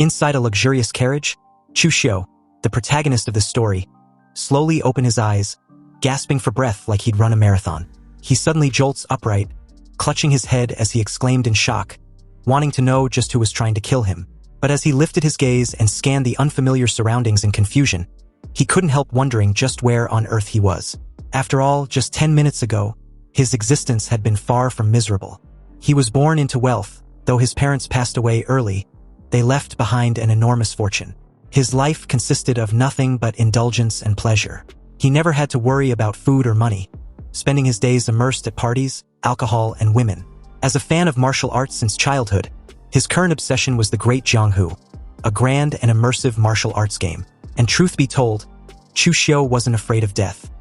Inside a luxurious carriage, Chu Xiu, the protagonist of this story, slowly opened his eyes, gasping for breath like he'd run a marathon. He suddenly jolts upright, clutching his head as he exclaimed in shock, wanting to know just who was trying to kill him. But as he lifted his gaze and scanned the unfamiliar surroundings in confusion, he couldn't help wondering just where on earth he was. After all, just 10 minutes ago, his existence had been far from miserable. He was born into wealth, though his parents passed away early. They left behind an enormous fortune. His life consisted of nothing but indulgence and pleasure. He never had to worry about food or money, spending his days immersed at parties, alcohol, and women. As a fan of martial arts since childhood, his current obsession was the Great Jianghu, a grand and immersive martial arts game. And truth be told, Chu Xiu wasn't afraid of death.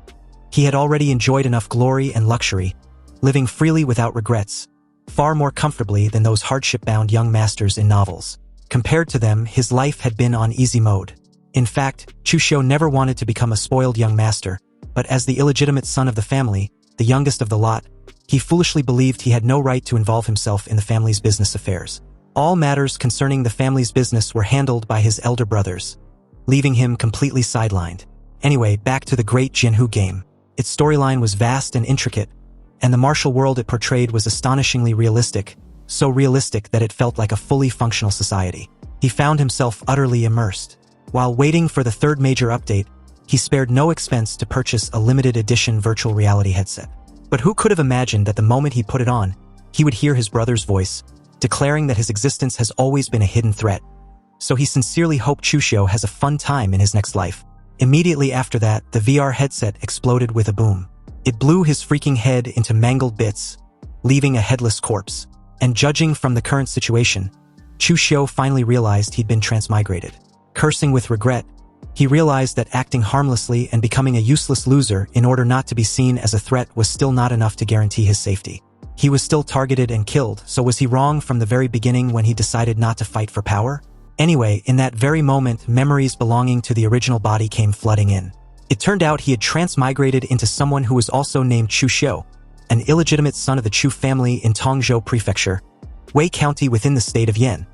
He had already enjoyed enough glory and luxury, living freely without regrets, far more comfortably than those hardship-bound young masters in novels. Compared to them, his life had been on easy mode. In fact, Chu Xiu never wanted to become a spoiled young master, but as the illegitimate son of the family, the youngest of the lot, he foolishly believed he had no right to involve himself in the family's business affairs. All matters concerning the family's business were handled by his elder brothers, leaving him completely sidelined. Anyway, back to the Great Jianghu game. Its storyline was vast and intricate, and the martial world it portrayed was astonishingly realistic, so realistic that it felt like a fully functional society. He found himself utterly immersed. While waiting for the third major update, he spared no expense to purchase a limited edition virtual reality headset. But who could have imagined that the moment he put it on, he would hear his brother's voice, declaring that his existence has always been a hidden threat. So he sincerely hoped Chu Xiu has a fun time in his next life. Immediately after that, the VR headset exploded with a boom. It blew his freaking head into mangled bits, leaving a headless corpse. And judging from the current situation, Chu Xiu finally realized he'd been transmigrated. Cursing with regret, he realized that acting harmlessly and becoming a useless loser in order not to be seen as a threat was still not enough to guarantee his safety. He was still targeted and killed, so was he wrong from the very beginning when he decided not to fight for power? Anyway, in that very moment, memories belonging to the original body came flooding in. It turned out he had transmigrated into someone who was also named Chu Xiu, an illegitimate son of the Chu family in Tongzhou Prefecture, Wei County within the state of Yan.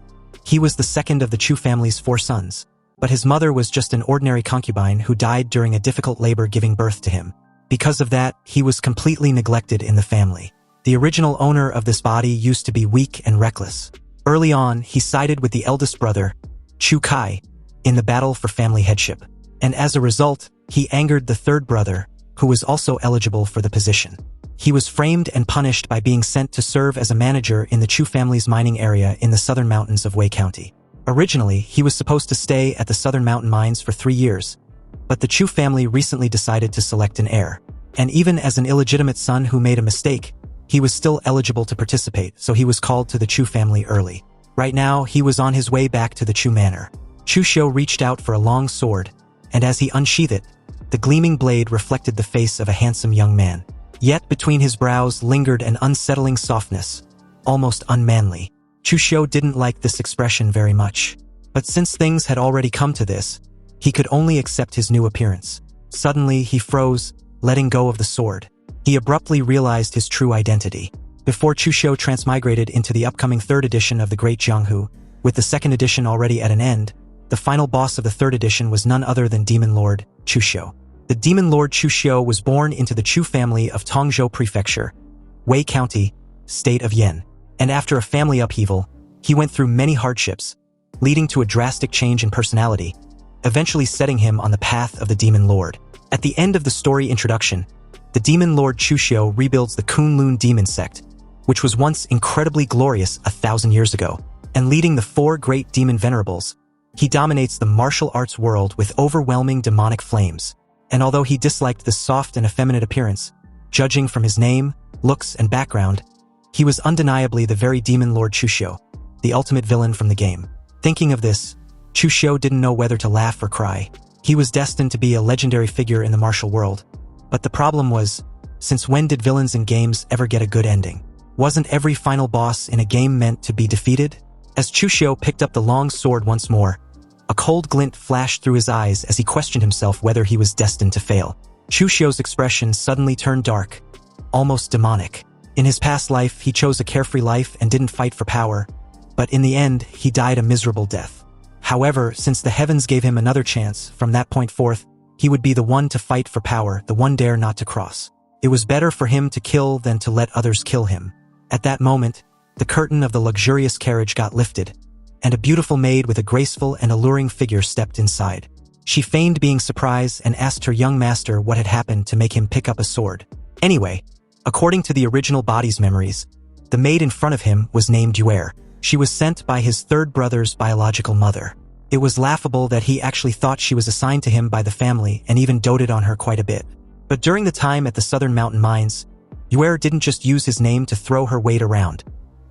He was the second of the Chu family's 4 sons, but his mother was just an ordinary concubine who died during a difficult labor giving birth to him. Because of that, he was completely neglected in the family. The original owner of this body used to be weak and reckless. Early on, he sided with the eldest brother, Chu Kai, in the battle for family headship. And as a result, he angered the third brother, who was also eligible for the position. He was framed and punished by being sent to serve as a manager in the Chu family's mining area in the southern mountains of Wei County. Originally, he was supposed to stay at the southern mountain mines for 3 years, but the Chu family recently decided to select an heir. And even as an illegitimate son who made a mistake, he was still eligible to participate, so he was called to the Chu family early. Right now, he was on his way back to the Chu manor. Chu Xiu reached out for a long sword, and as he unsheathed it, the gleaming blade reflected the face of a handsome young man. Yet between his brows lingered an unsettling softness, almost unmanly. Chu Xiu didn't like this expression very much. But since things had already come to this, he could only accept his new appearance. Suddenly, he froze, letting go of the sword. He abruptly realized his true identity. Before Chu Xiu transmigrated into the upcoming 3rd edition of the Great Jianghu, with the 2nd edition already at an end, the final boss of the 3rd edition was none other than Demon Lord Chu Xiu. The Demon Lord Chu Xiu was born into the Chu family of Tongzhou Prefecture, Wei County, state of Yan. And after a family upheaval, he went through many hardships, leading to a drastic change in personality, eventually setting him on the path of the Demon Lord. At the end of the story introduction, the Demon Lord Chu Xiu rebuilds the Kunlun Demon Sect, which was once incredibly glorious 1,000 years ago, and leading the 4 great demon venerables, he dominates the martial arts world with overwhelming demonic flames. And although he disliked this soft and effeminate appearance, judging from his name, looks, and background, he was undeniably the very Demon Lord Chu Xiu, the ultimate villain from the game. Thinking of this, Chu Xiu didn't know whether to laugh or cry. He was destined to be a legendary figure in the martial world. But the problem was, since when did villains in games ever get a good ending? Wasn't every final boss in a game meant to be defeated? As Chu Xiu picked up the long sword once more, a cold glint flashed through his eyes as he questioned himself whether he was destined to fail. Chu Xiu's expression suddenly turned dark, almost demonic. In his past life, he chose a carefree life and didn't fight for power, but in the end, he died a miserable death. However, since the heavens gave him another chance, from that point forth, he would be the one to fight for power, the one dare not to cross. It was better for him to kill than to let others kill him. At that moment, the curtain of the luxurious carriage got lifted, and a beautiful maid with a graceful and alluring figure stepped inside. She feigned being surprised and asked her young master what had happened to make him pick up a sword. Anyway, according to the original body's memories, the maid in front of him was named Yue. She was sent by his third brother's biological mother. It was laughable that he actually thought she was assigned to him by the family and even doted on her quite a bit. But during the time at the Southern Mountain Mines, Yue didn't just use his name to throw her weight around,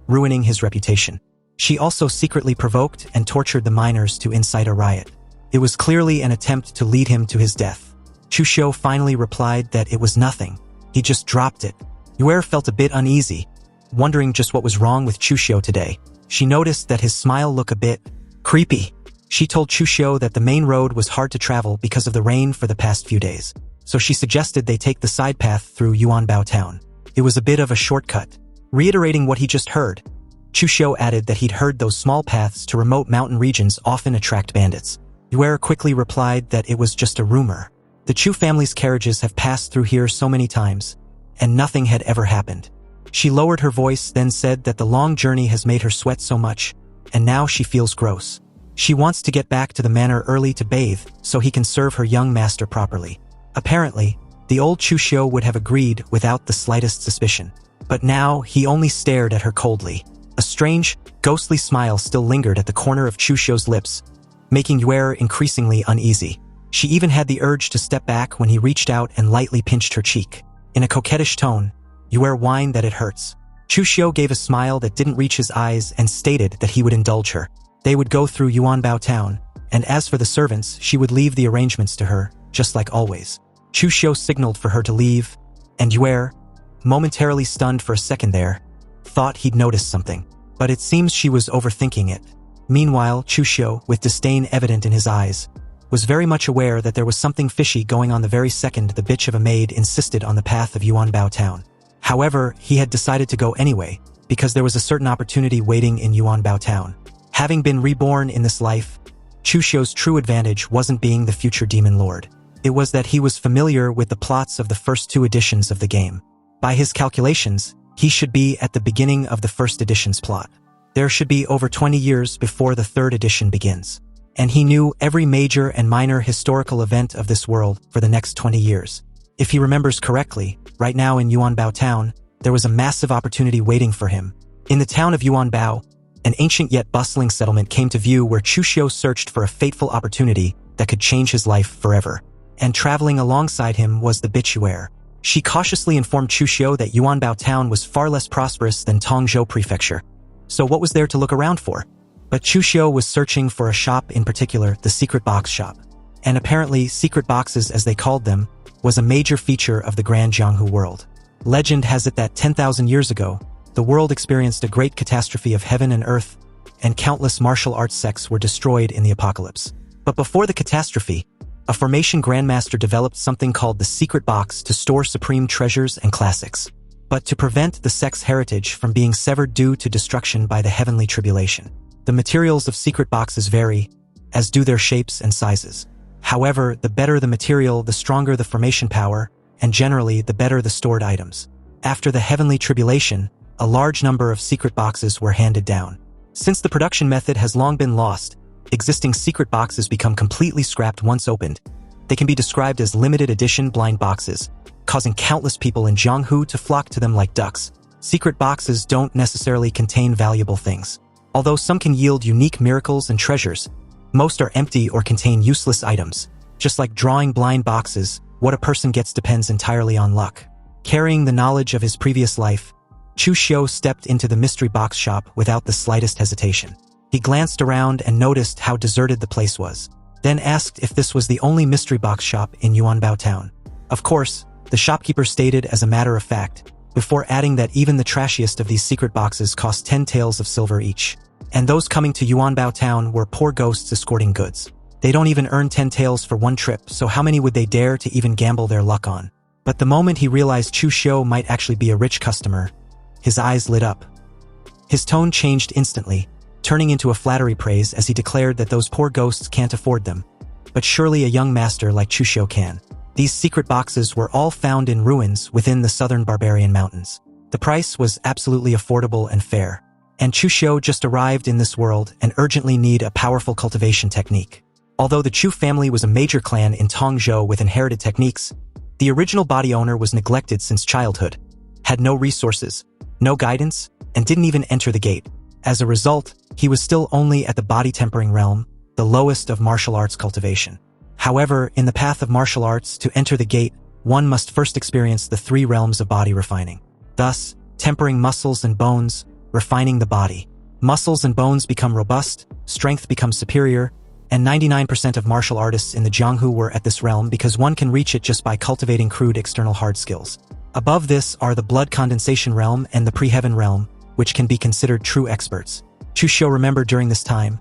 ruining his reputation. She also secretly provoked and tortured the miners to incite a riot. It was clearly an attempt to lead him to his death. Chu Xiu finally replied that it was nothing. He just dropped it. Yue felt a bit uneasy, wondering just what was wrong with Chu Xiu today. She noticed that his smile looked a bit creepy. She told Chu Xiu that the main road was hard to travel because of the rain for the past few days, so she suggested they take the side path through Yuanbao town. It was a bit of a shortcut. Reiterating what he just heard, Chu Xiu added that he'd heard those small paths to remote mountain regions often attract bandits. Yue quickly replied that it was just a rumor. The Chu family's carriages have passed through here so many times, and nothing had ever happened. She lowered her voice, then said that the long journey has made her sweat so much, and now she feels gross. She wants to get back to the manor early to bathe so he can serve her young master properly. Apparently, the old Chu Xiu would have agreed without the slightest suspicion. But now he only stared at her coldly. A strange, ghostly smile still lingered at the corner of Chu Xiu's lips, making Yue increasingly uneasy. She even had the urge to step back when he reached out and lightly pinched her cheek. In a coquettish tone, Yue whined that it hurts. Chu Xiu gave a smile that didn't reach his eyes and stated that he would indulge her. They would go through Yuanbao town, and as for the servants, she would leave the arrangements to her, just like always. Chu Xiu signaled for her to leave, and Yue, momentarily stunned for a second there, thought he'd noticed something. But it seems she was overthinking it. Meanwhile, Chu Xiu, with disdain evident in his eyes, was very much aware that there was something fishy going on the very second the bitch of a maid insisted on the path of Yuanbao town. However, he had decided to go anyway, because there was a certain opportunity waiting in Yuanbao town. Having been reborn in this life, Chu Xiu's true advantage wasn't being the future demon lord. It was that he was familiar with the plots of the first two editions of the game. By his calculations, he should be at the beginning of the first edition's plot. There should be over 20 years before the third edition begins. And he knew every major and minor historical event of this world for the next 20 years. If he remembers correctly, right now in Yuanbao town, there was a massive opportunity waiting for him. In the town of Yuanbao, an ancient yet bustling settlement came to view where Chu Xiu searched for a fateful opportunity that could change his life forever. And traveling alongside him was the bitch Yue. She cautiously informed Chu Xiu that Yuanbao town was far less prosperous than Tongzhou Prefecture. So what was there to look around for? But Chu Xiu was searching for a shop in particular, the secret box shop. And apparently, secret boxes, as they called them, was a major feature of the Great Jianghu world. Legend has it that 10,000 years ago, the world experienced a great catastrophe of heaven and earth, and countless martial arts sects were destroyed in the apocalypse. But before the catastrophe, a formation grandmaster developed something called the secret box to store supreme treasures and classics. But to prevent the sect's heritage from being severed due to destruction by the heavenly tribulation. The materials of secret boxes vary, as do their shapes and sizes. However, the better the material, the stronger the formation power, and generally the better the stored items. After the heavenly tribulation, a large number of secret boxes were handed down. Since the production method has long been lost, existing secret boxes become completely scrapped once opened. They can be described as limited edition blind boxes, causing countless people in Jianghu to flock to them like ducks. Secret boxes don't necessarily contain valuable things. Although some can yield unique miracles and treasures, most are empty or contain useless items. Just like drawing blind boxes, what a person gets depends entirely on luck. Carrying the knowledge of his previous life, Chu Xiu stepped into the mystery box shop without the slightest hesitation. He glanced around and noticed how deserted the place was, then asked if this was the only mystery box shop in Yuanbao town. Of course, the shopkeeper stated as a matter of fact, before adding that even the trashiest of these secret boxes cost 10 taels of silver each. And those coming to Yuanbao town were poor ghosts escorting goods. They don't even earn 10 taels for one trip, so how many would they dare to even gamble their luck on? But the moment he realized Chu Xiu might actually be a rich customer, his eyes lit up. His tone changed instantly, turning into a flattery praise as he declared that those poor ghosts can't afford them. But surely a young master like Chu Xiu can. These secret boxes were all found in ruins within the southern barbarian mountains. The price was absolutely affordable and fair. And Chu Xiu just arrived in this world and urgently need a powerful cultivation technique. Although the Chu family was a major clan in Tongzhou with inherited techniques, the original body owner was neglected since childhood, had no resources, no guidance, and didn't even enter the gate. As a result, he was still only at the body tempering realm, the lowest of martial arts cultivation. However, in the path of martial arts, to enter the gate, one must first experience the 3 realms of body refining. Thus, tempering muscles and bones, refining the body. Muscles and bones become robust, strength becomes superior, and 99% of martial artists in the Jianghu were at this realm because one can reach it just by cultivating crude external hard skills. Above this are the blood condensation realm and the pre-heaven realm, which can be considered true experts. Chu Xiu remembered during this time,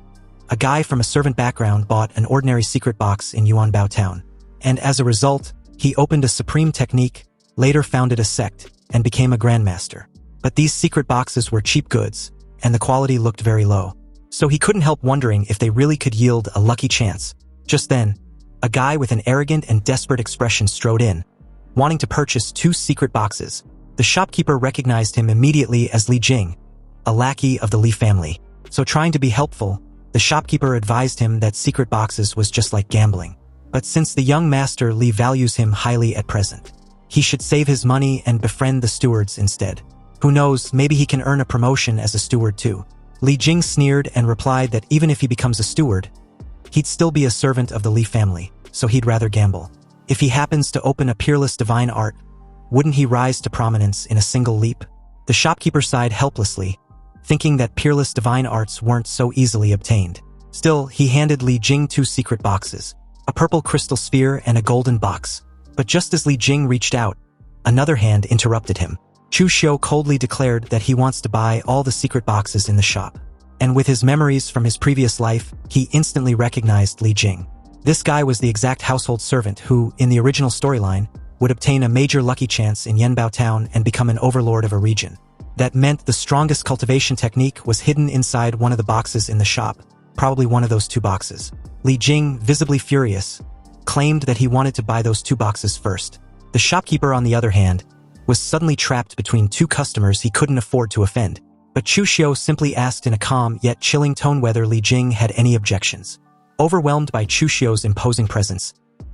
a guy from a servant background bought an ordinary secret box in Yuanbao town. And as a result, he opened a supreme technique, later founded a sect, and became a grandmaster. But these secret boxes were cheap goods, and the quality looked very low. So he couldn't help wondering if they really could yield a lucky chance. Just then, a guy with an arrogant and desperate expression strode in, wanting to purchase 2 secret boxes. The shopkeeper recognized him immediately as Li Jing, a lackey of the Li family. So trying to be helpful, the shopkeeper advised him that secret boxes was just like gambling. But since the young master Li values him highly at present, he should save his money and befriend the stewards instead. Who knows, maybe he can earn a promotion as a steward too. Li Jing sneered and replied that even if he becomes a steward, he'd still be a servant of the Li family, so he'd rather gamble. If he happens to open a peerless divine art, wouldn't he rise to prominence in a single leap? The shopkeeper sighed helplessly, thinking that peerless divine arts weren't so easily obtained. Still, he handed Li Jing 2 secret boxes, a purple crystal sphere and a golden box. But just as Li Jing reached out, another hand interrupted him. Chu Xiu coldly declared that he wants to buy all the secret boxes in the shop. And with his memories from his previous life, he instantly recognized Li Jing. This guy was the exact household servant who, in the original storyline, would obtain a major lucky chance in Yanbao town and become an overlord of a region. That meant the strongest cultivation technique was hidden inside one of the boxes in the shop, probably one of those 2 boxes. Li Jing, visibly furious, claimed that he wanted to buy those 2 boxes first. The shopkeeper, on the other hand, was suddenly trapped between 2 customers he couldn't afford to offend. But Chu Xiu simply asked in a calm yet chilling tone whether Li Jing had any objections. Overwhelmed by Chu Xiu's imposing presence,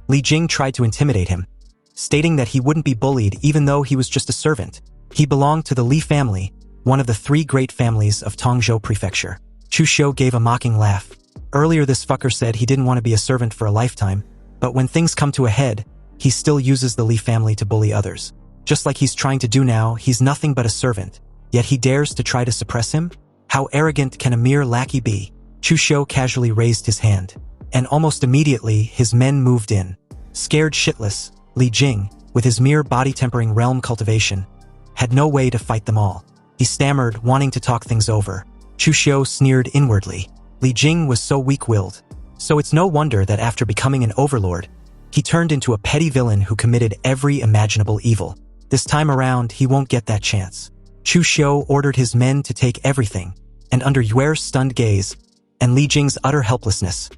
Li Jing tried to intimidate him, stating that he wouldn't be bullied even though he was just a servant. He belonged to the Li family, one of the 3 great families of Tongzhou Prefecture. Chu Xiu gave a mocking laugh. Earlier this fucker said he didn't want to be a servant for a lifetime, but when things come to a head, he still uses the Li family to bully others. Just like he's trying to do now, he's nothing but a servant, yet he dares to try to suppress him? How arrogant can a mere lackey be? Chu Xiu casually raised his hand, and almost immediately his men moved in. Scared shitless, Li Jing, with his mere body-tempering realm cultivation, had no way to fight them all. He stammered, wanting to talk things over. Chu Xiu sneered inwardly. Li Jing was so weak-willed, so it's no wonder that after becoming an overlord, he turned into a petty villain who committed every imaginable evil. This time around, he won't get that chance. Chu Xiu ordered his men to take everything, and under Yuer's stunned gaze, and Li Jing's utter helplessness,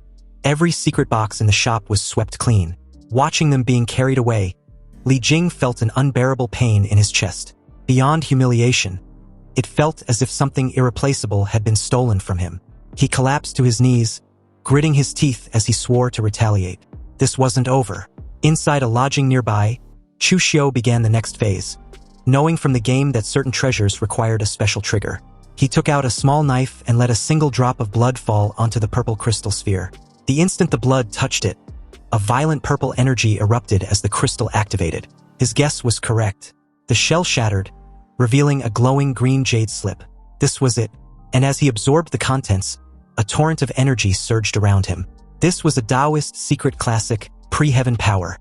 every secret box in the shop was swept clean. Watching them being carried away, Li Jing felt an unbearable pain in his chest. Beyond humiliation, it felt as if something irreplaceable had been stolen from him. He collapsed to his knees, gritting his teeth as he swore to retaliate. This wasn't over. Inside a lodging nearby, Chu Xiu began the next phase. Knowing from the game that certain treasures required a special trigger, he took out a small knife and let a single drop of blood fall onto the purple crystal sphere. The instant the blood touched it, a violent purple energy erupted as the crystal activated. His guess was correct. The shell shattered, revealing a glowing green jade slip. This was it, and as he absorbed the contents, a torrent of energy surged around him. This was a Taoist secret classic, pre-heaven power,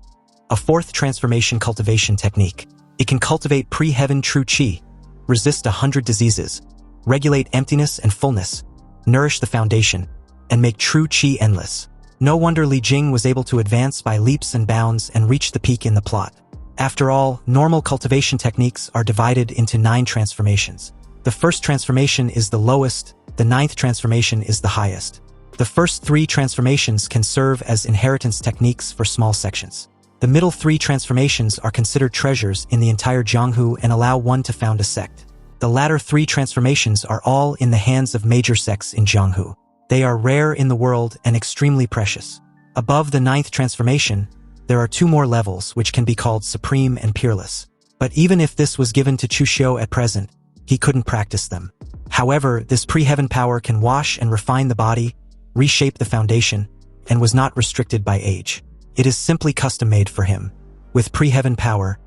a 4th transformation cultivation technique. It can cultivate pre-heaven true qi, resist 100 diseases, regulate emptiness and fullness, nourish the foundation, and make true qi endless. No wonder Li Jing was able to advance by leaps and bounds and reach the peak in the plot. After all, normal cultivation techniques are divided into 9 transformations. The first transformation is the lowest, the 9th transformation is the highest. The first 3 transformations can serve as inheritance techniques for small sections. The middle 3 transformations are considered treasures in the entire Jianghu and allow one to found a sect. The latter 3 transformations are all in the hands of major sects in Jianghu. They are rare in the world and extremely precious. Above the 9th transformation, there are 2 more levels which can be called supreme and peerless. But even if this was given to Chu Xiu at present, he couldn't practice them. However, this pre-heaven power can wash and refine the body, reshape the foundation, and was not restricted by age. It is simply custom-made for him. With pre-heaven power,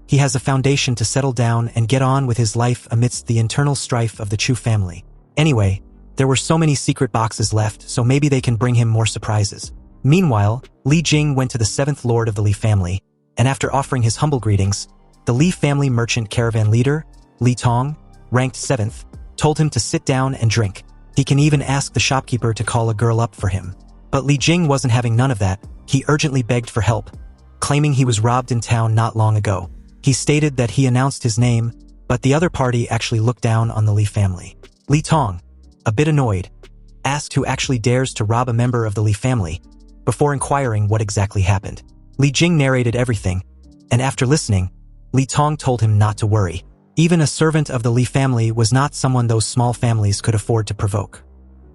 he has a foundation to settle down and get on with his life amidst the internal strife of the Chu family. Anyway, there were so many secret boxes left, so maybe they can bring him more surprises. Meanwhile, Li Jing went to the 7th lord of the Li family, and after offering his humble greetings, the Li family merchant caravan leader, Li Tong, ranked 7th, told him to sit down and drink. He can even ask the shopkeeper to call a girl up for him. But Li Jing wasn't having none of that. He urgently begged for help, claiming he was robbed in town not long ago. He stated that he announced his name, but the other party actually looked down on the Li family. Li Tong, a bit annoyed, asked who actually dares to rob a member of the Li family, before inquiring what exactly happened. Li Jing narrated everything, and after listening, Li Tong told him not to worry. Even a servant of the Li family was not someone those small families could afford to provoke.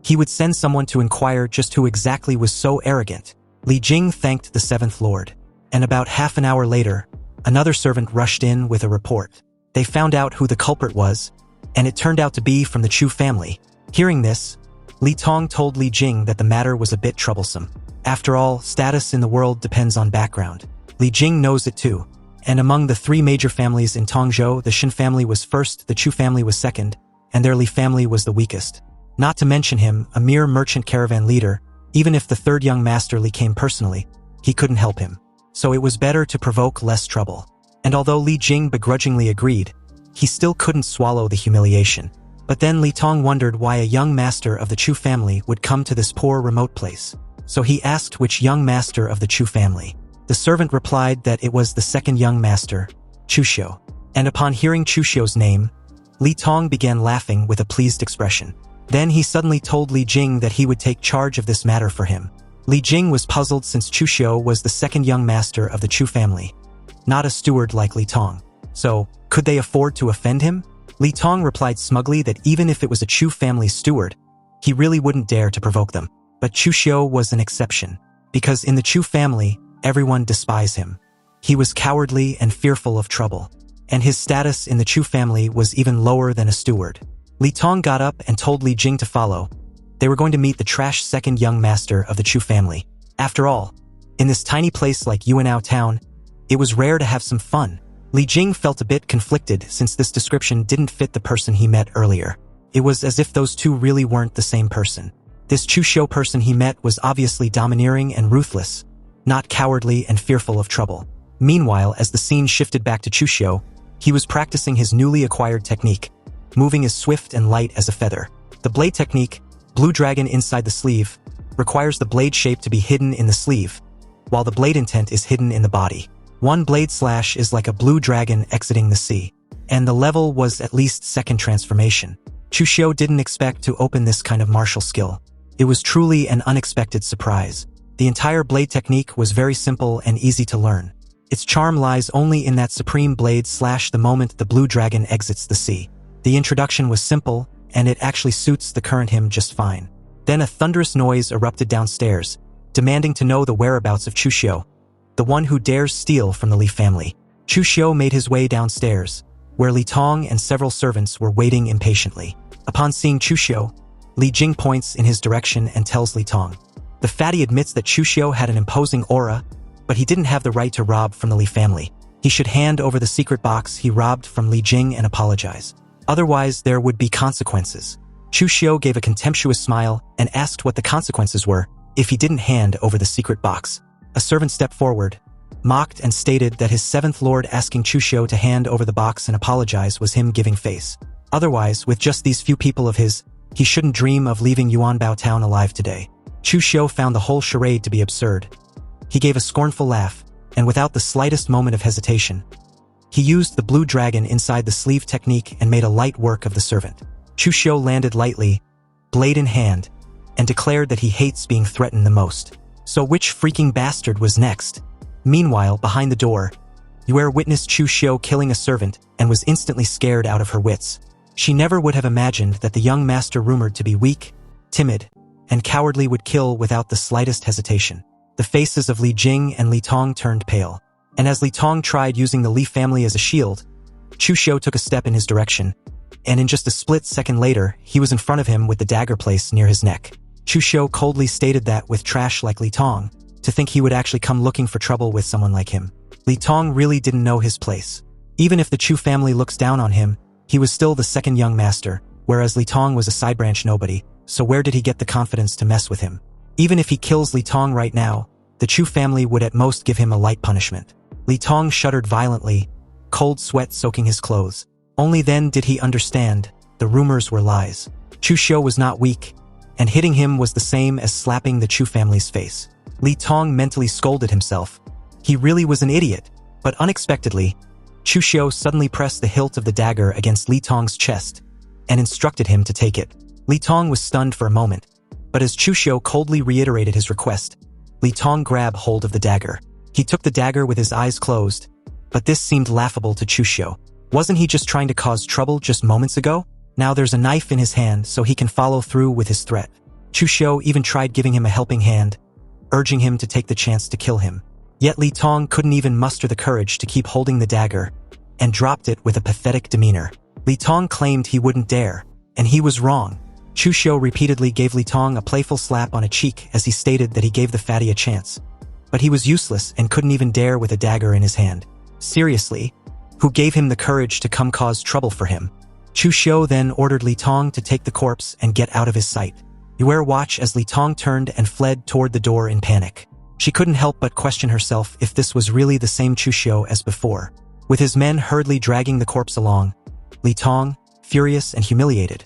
He would send someone to inquire just who exactly was so arrogant. Li Jing thanked the 7th lord, and about half an hour later, another servant rushed in with a report. They found out who the culprit was, and it turned out to be from the Chu family. Hearing this, Li Tong told Li Jing that the matter was a bit troublesome. After all, status in the world depends on background. Li Jing knows it too. And among the 3 major families in Tongzhou, the Shin family was first, the Chu family was second, and their Li family was the weakest. Not to mention him, a mere merchant caravan leader, even if the 3rd young master Li came personally, he couldn't help him. So it was better to provoke less trouble. And although Li Jing begrudgingly agreed, he still couldn't swallow the humiliation. But then Li Tong wondered why a young master of the Chu family would come to this poor remote place. So he asked which young master of the Chu family. The servant replied that it was the 2nd young master, Chu Xiu. And upon hearing Chu Xiu's name, Li Tong began laughing with a pleased expression. Then he suddenly told Li Jing that he would take charge of this matter for him. Li Jing was puzzled since Chu Xiu was the 2nd young master of the Chu family, not a steward like Li Tong. So, could they afford to offend him? Li Tong replied smugly that even if it was a Chu family steward, he really wouldn't dare to provoke them. But Chu Xiu was an exception, because in the Chu family, everyone despised him. He was cowardly and fearful of trouble, and his status in the Chu family was even lower than a steward. Li Tong got up and told Li Jing to follow. They were going to meet the trash 2nd young master of the Chu family. After all, in this tiny place like Yuanao town, it was rare to have some fun. Li Jing felt a bit conflicted since this description didn't fit the person he met earlier. It was as if those two really weren't the same person. This Chu Xiu person he met was obviously domineering and ruthless, not cowardly and fearful of trouble. Meanwhile, as the scene shifted back to Chu Xiu, he was practicing his newly acquired technique, moving as swift and light as a feather. The blade technique, Blue Dragon inside the sleeve, requires the blade shape to be hidden in the sleeve, while the blade intent is hidden in the body. One blade slash is like a blue dragon exiting the sea, and the level was at least 2nd transformation. Chu Xiu didn't expect to open this kind of martial skill. It was truly an unexpected surprise. The entire blade technique was very simple and easy to learn. Its charm lies only in that supreme blade slash the moment the blue dragon exits the sea. The introduction was simple, and it actually suits the current him just fine. Then a thunderous noise erupted downstairs, demanding to know the whereabouts of Chu Xiu, the one who dares steal from the Li family. Chu Xiu made his way downstairs, where Li Tong and several servants were waiting impatiently. Upon seeing Chu Xiu, Li Jing points in his direction and tells Li Tong. The fatty admits that Chu Xiu had an imposing aura, but he didn't have the right to rob from the Li family. He should hand over the secret box he robbed from Li Jing and apologize. Otherwise, there would be consequences. Chu Xiu gave a contemptuous smile and asked what the consequences were if he didn't hand over the secret box. A servant stepped forward, mocked and stated that his 7th lord asking Chu Xiu to hand over the box and apologize was him giving face. Otherwise, with just these few people of his, he shouldn't dream of leaving Yuanbao town alive today. Chu Xiu found the whole charade to be absurd. He gave a scornful laugh, and without the slightest moment of hesitation, he used the blue dragon inside the sleeve technique and made a light work of the servant. Chu Xiu landed lightly, blade in hand, and declared that he hates being threatened the most. So which freaking bastard was next? Meanwhile, behind the door, Yue witnessed Chu Xiu killing a servant and was instantly scared out of her wits. She never would have imagined that the young master rumored to be weak, timid, and cowardly would kill without the slightest hesitation. The faces of Li Jing and Li Tong turned pale, and as Li Tong tried using the Li family as a shield, Chu Xiu took a step in his direction, and in just a split second later, he was in front of him with the dagger placed near his neck. Chu Xiu coldly stated that with trash like Li Tong, to think he would actually come looking for trouble with someone like him. Li Tong really didn't know his place. Even if the Chu family looks down on him, he was still the second young master, whereas Li Tong was a side branch nobody, so where did he get the confidence to mess with him? Even if he kills Li Tong right now, the Chu family would at most give him a light punishment. Li Tong shuddered violently, cold sweat soaking his clothes. Only then did he understand, the rumors were lies. Chu Xiu was not weak, and hitting him was the same as slapping the Chu family's face. Li Tong mentally scolded himself. He really was an idiot, but unexpectedly, Chu Xiu suddenly pressed the hilt of the dagger against Li Tong's chest and instructed him to take it. Li Tong was stunned for a moment, but as Chu Xiu coldly reiterated his request, Li Tong grabbed hold of the dagger. He took the dagger with his eyes closed, but this seemed laughable to Chu Xiu. Wasn't he just trying to cause trouble just moments ago? Now there's a knife in his hand so he can follow through with his threat. Chu Xiu even tried giving him a helping hand, urging him to take the chance to kill him. Yet Li Tong couldn't even muster the courage to keep holding the dagger, and dropped it with a pathetic demeanor. Li Tong claimed he wouldn't dare, and he was wrong. Chu Xiu repeatedly gave Li Tong a playful slap on a cheek as he stated that he gave the fatty a chance. But he was useless and couldn't even dare with a dagger in his hand. Seriously? Who gave him the courage to come cause trouble for him? Chu Xiu then ordered Li Tong to take the corpse and get out of his sight. Yue watched as Li Tong turned and fled toward the door in panic. She couldn't help but question herself if this was really the same Chu Xiu as before. With his men hurriedly dragging the corpse along, Li Tong, furious and humiliated,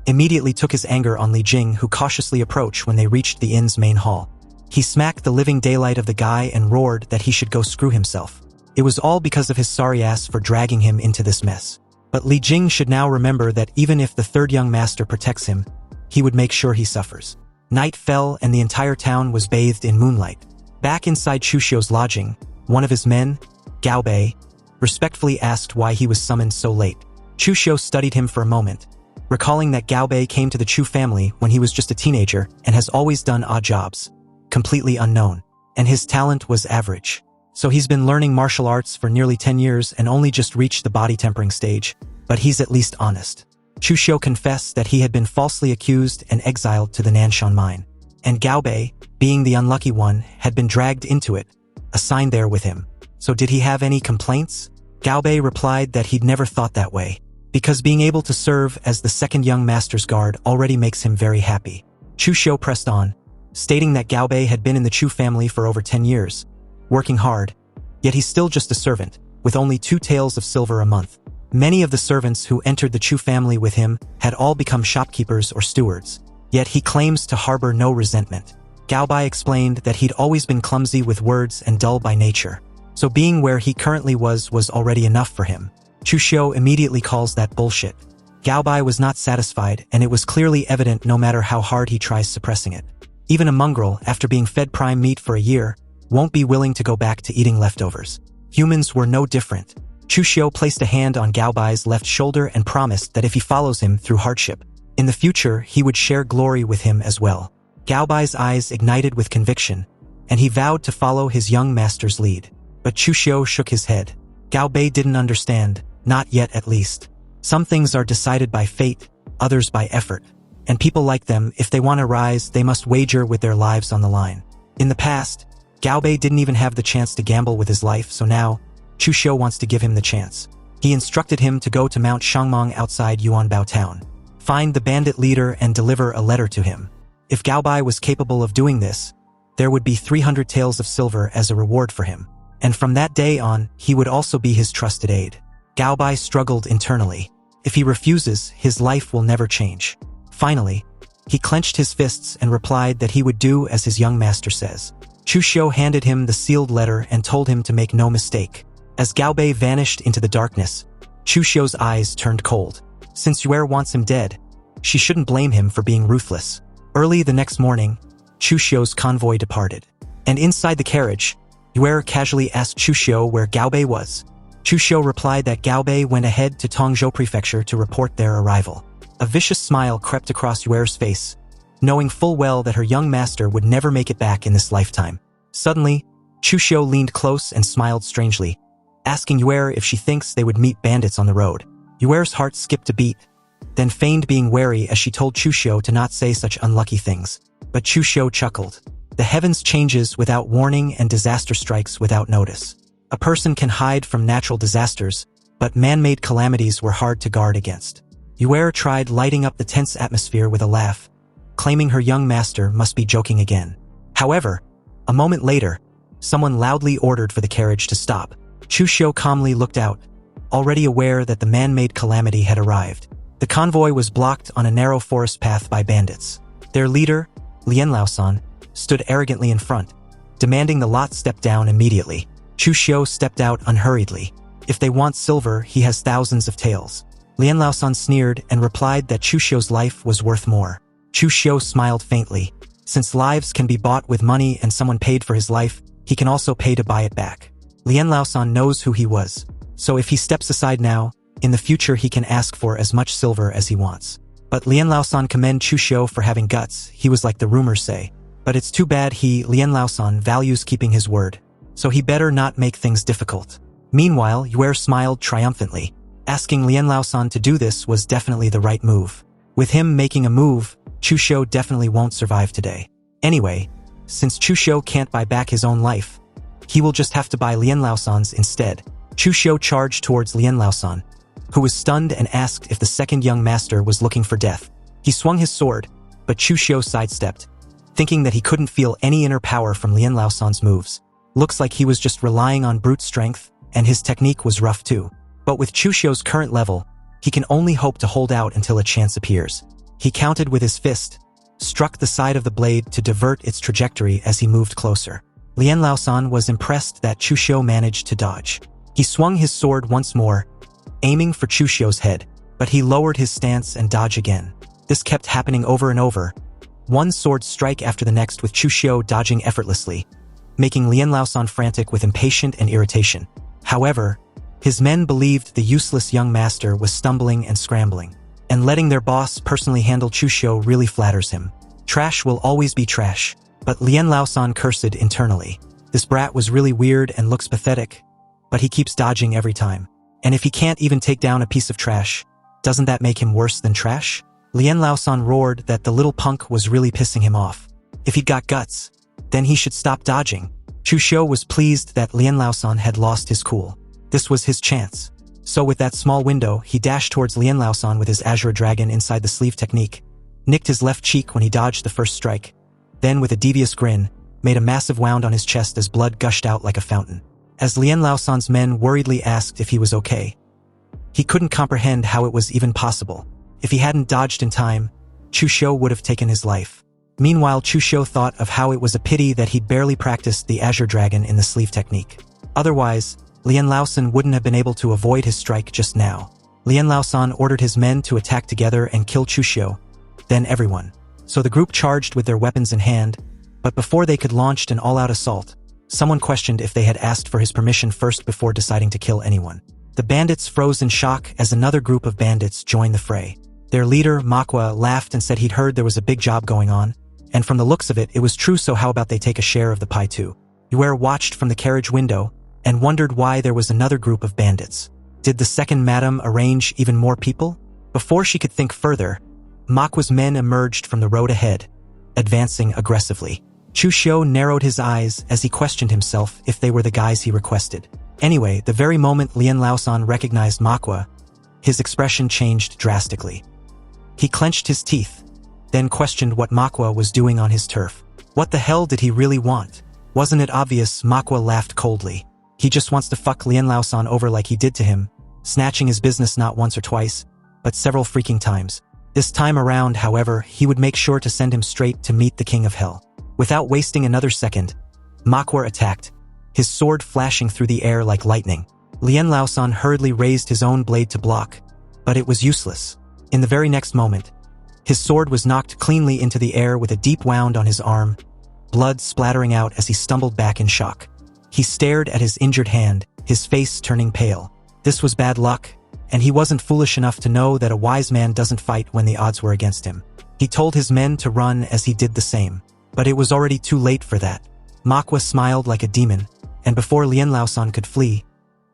immediately took his anger on Li Jing, who cautiously approached when they reached the inn's main hall. He smacked the living daylight of the guy and roared that he should go screw himself. It was all because of his sorry ass for dragging him into this mess. But Li Jing should now remember that even if the third young master protects him, he would make sure he suffers. Night fell and the entire town was bathed in moonlight. Back inside Chu Xiu's lodging, one of his men, Gao Bei, respectfully asked why he was summoned so late. Chu Xiu studied him for a moment, recalling that Gao Bei came to the Chu family when he was just a teenager and has always done odd jobs, completely unknown, and his talent was average. So he's been learning martial arts for nearly 10 years and only just reached the body tempering stage, but he's at least honest. Chu Xiu confessed that he had been falsely accused and exiled to the Nanshan mine, and Gao Bei, being the unlucky one, had been dragged into it, assigned there with him. So did he have any complaints? Gao Bei replied that he'd never thought that way, because being able to serve as the second young master's guard already makes him very happy. Chu Xiu pressed on, stating that Gao Bei had been in the Chu family for over 10 years, working hard, yet he's still just a servant, with only 2 taels of silver a month. Many of the servants who entered the Chu family with him had all become shopkeepers or stewards, yet he claims to harbor no resentment. Gao Bei explained that he'd always been clumsy with words and dull by nature, so being where he currently was already enough for him. Chu Xiu immediately calls that bullshit. Gao Bei was not satisfied, and it was clearly evident no matter how hard he tries suppressing it. Even a mongrel, after being fed prime meat for a year, won't be willing to go back to eating leftovers. Humans were no different. Chu Xiu placed a hand on Gao Bai's left shoulder and promised that if he follows him through hardship, in the future he would share glory with him as well. Gao Bai's eyes ignited with conviction, and he vowed to follow his young master's lead. But Chu Xiu shook his head. Gao Bei didn't understand, not yet at least. Some things are decided by fate, others by effort. And people like them, if they want to rise, they must wager with their lives on the line. In the past, Gao Bei didn't even have the chance to gamble with his life, so now, Chu Xiu wants to give him the chance. He instructed him to go to Mount Shangmong outside Yuanbao town, find the bandit leader and deliver a letter to him. If Gao Bei was capable of doing this, there would be 300 taels of silver as a reward for him. And from that day on, he would also be his trusted aide. Gao Bei struggled internally. If he refuses, his life will never change. Finally, he clenched his fists and replied that he would do as his young master says. Chu Xiu handed him the sealed letter and told him to make no mistake. As Gao Bei vanished into the darkness, Chu Xiu's eyes turned cold. Since Yue wants him dead, she shouldn't blame him for being ruthless. Early the next morning, Chu Xiu's convoy departed. And inside the carriage, Yue casually asked Chu Xiu where Gaobei was. Chu Xiu replied that Gaobei went ahead to Tongzhou Prefecture to report their arrival. A vicious smile crept across Yue's face, knowing full well that her young master would never make it back in this lifetime. Suddenly, Chu Xiu leaned close and smiled strangely, asking Yue if she thinks they would meet bandits on the road. Yue's heart skipped a beat, then feigned being wary as she told Chu Xiu to not say such unlucky things. But Chu Xiu chuckled. The heavens changes without warning and disaster strikes without notice. A person can hide from natural disasters, but man-made calamities were hard to guard against. Yue tried lighting up the tense atmosphere with a laugh, claiming her young master must be joking again. However, a moment later, someone loudly ordered for the carriage to stop. Chu Xiu calmly looked out, already aware that the man-made calamity had arrived. The convoy was blocked on a narrow forest path by bandits. Their leader, Lian Laosan, stood arrogantly in front, demanding the lot step down immediately. Chu Xiu stepped out unhurriedly. If they want silver, he has thousands of taels. Lian Laosan sneered and replied that Chu Xiu's life was worth more. Chu Xiu smiled faintly. Since lives can be bought with money and someone paid for his life, he can also pay to buy it back. Lian Laosan knows who he was, so if he steps aside now, in the future he can ask for as much silver as he wants. But Lian Laosan commend Chu Xiu for having guts. He was like the rumors say. But it's too bad Lian Laosan values keeping his word, so he better not make things difficult. Meanwhile, Yue smiled triumphantly. Asking Lian Laosan to do this was definitely the right move. With him making a move, Chu Xiu definitely won't survive today. Anyway, since Chu Xiu can't buy back his own life, he will just have to buy Lian Laosan's instead. Chu Xiu charged towards Lian Laosan, who was stunned and asked if the second young master was looking for death. He swung his sword, but Chu Xiu sidestepped, thinking that he couldn't feel any inner power from Lian Laosan's moves. Looks like he was just relying on brute strength, and his technique was rough too. But with Chu Xiu's current level, he can only hope to hold out until a chance appears. He countered with his fist, struck the side of the blade to divert its trajectory as he moved closer. Lian Laosan was impressed that Chu Xiu managed to dodge. He swung his sword once more, aiming for Chu Xiu's head, but he lowered his stance and dodged again. This kept happening over and over, one sword strike after the next with Chu Xiu dodging effortlessly, making Lian Laosan frantic with impatience and irritation. However, his men believed the useless young master was stumbling and scrambling, and letting their boss personally handle Chu Xiu really flatters him. Trash will always be trash, but Lian Laosan cursed internally. This brat was really weird and looks pathetic, but he keeps dodging every time. And if he can't even take down a piece of trash, doesn't that make him worse than trash? Lian Laosan roared that the little punk was really pissing him off. If he'd got guts, then he should stop dodging. Chu Xiu was pleased that Lian Laosan had lost his cool. This was his chance. So with that small window, he dashed towards Lian Laosan with his Azure Dragon inside the sleeve technique, nicked his left cheek when he dodged the first strike, then with a devious grin, made a massive wound on his chest as blood gushed out like a fountain. As Lian Laosan's men worriedly asked if he was okay, he couldn't comprehend how it was even possible. If he hadn't dodged in time, Chu Xiu would have taken his life. Meanwhile, Chu Xiu thought of how it was a pity that he'd barely practiced the Azure Dragon in the sleeve technique. Otherwise, Lian Laosan wouldn't have been able to avoid his strike just now. Lian Laosan ordered his men to attack together and kill Chu Xiu, then everyone. So the group charged with their weapons in hand, but before they could launch an all-out assault, someone questioned if they had asked for his permission first before deciding to kill anyone. The bandits froze in shock as another group of bandits joined the fray. Their leader, Manhwa, laughed and said he'd heard there was a big job going on, and from the looks of it, it was true, so how about they take a share of the pie too? Yue watched from the carriage window and wondered why there was another group of bandits. Did the second madam arrange even more people? Before she could think further, Manhwa's men emerged from the road ahead, advancing aggressively. Chu Xiu narrowed his eyes as he questioned himself if they were the guys he requested. Anyway, the very moment Lian Laosan recognized Manhwa, his expression changed drastically. He clenched his teeth, then questioned what Manhwa was doing on his turf. What the hell did he really want? Wasn't it obvious? Manhwa laughed coldly. He just wants to fuck Lian Laosan over like he did to him, snatching his business not once or twice, but several freaking times. This time around, however, he would make sure to send him straight to meet the King of Hell. Without wasting another second, Manhwa attacked, his sword flashing through the air like lightning. Lian Laosan hurriedly raised his own blade to block, but it was useless. In the very next moment, His sword was knocked cleanly into the air with a deep wound on his arm, blood splattering out as he stumbled back in shock. He stared at his injured hand, his face turning pale. This was bad luck, and he wasn't foolish enough to know that a wise man doesn't fight when the odds were against him. He told his men to run as he did the same. But it was already too late for that. Manhwa smiled like a demon, and before Lian Laosan could flee,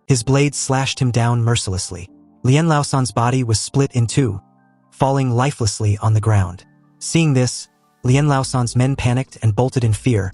his blade slashed him down mercilessly. Lian Laosan's body was split in two, falling lifelessly on the ground. Seeing this, Lian Laosan's men panicked and bolted in fear,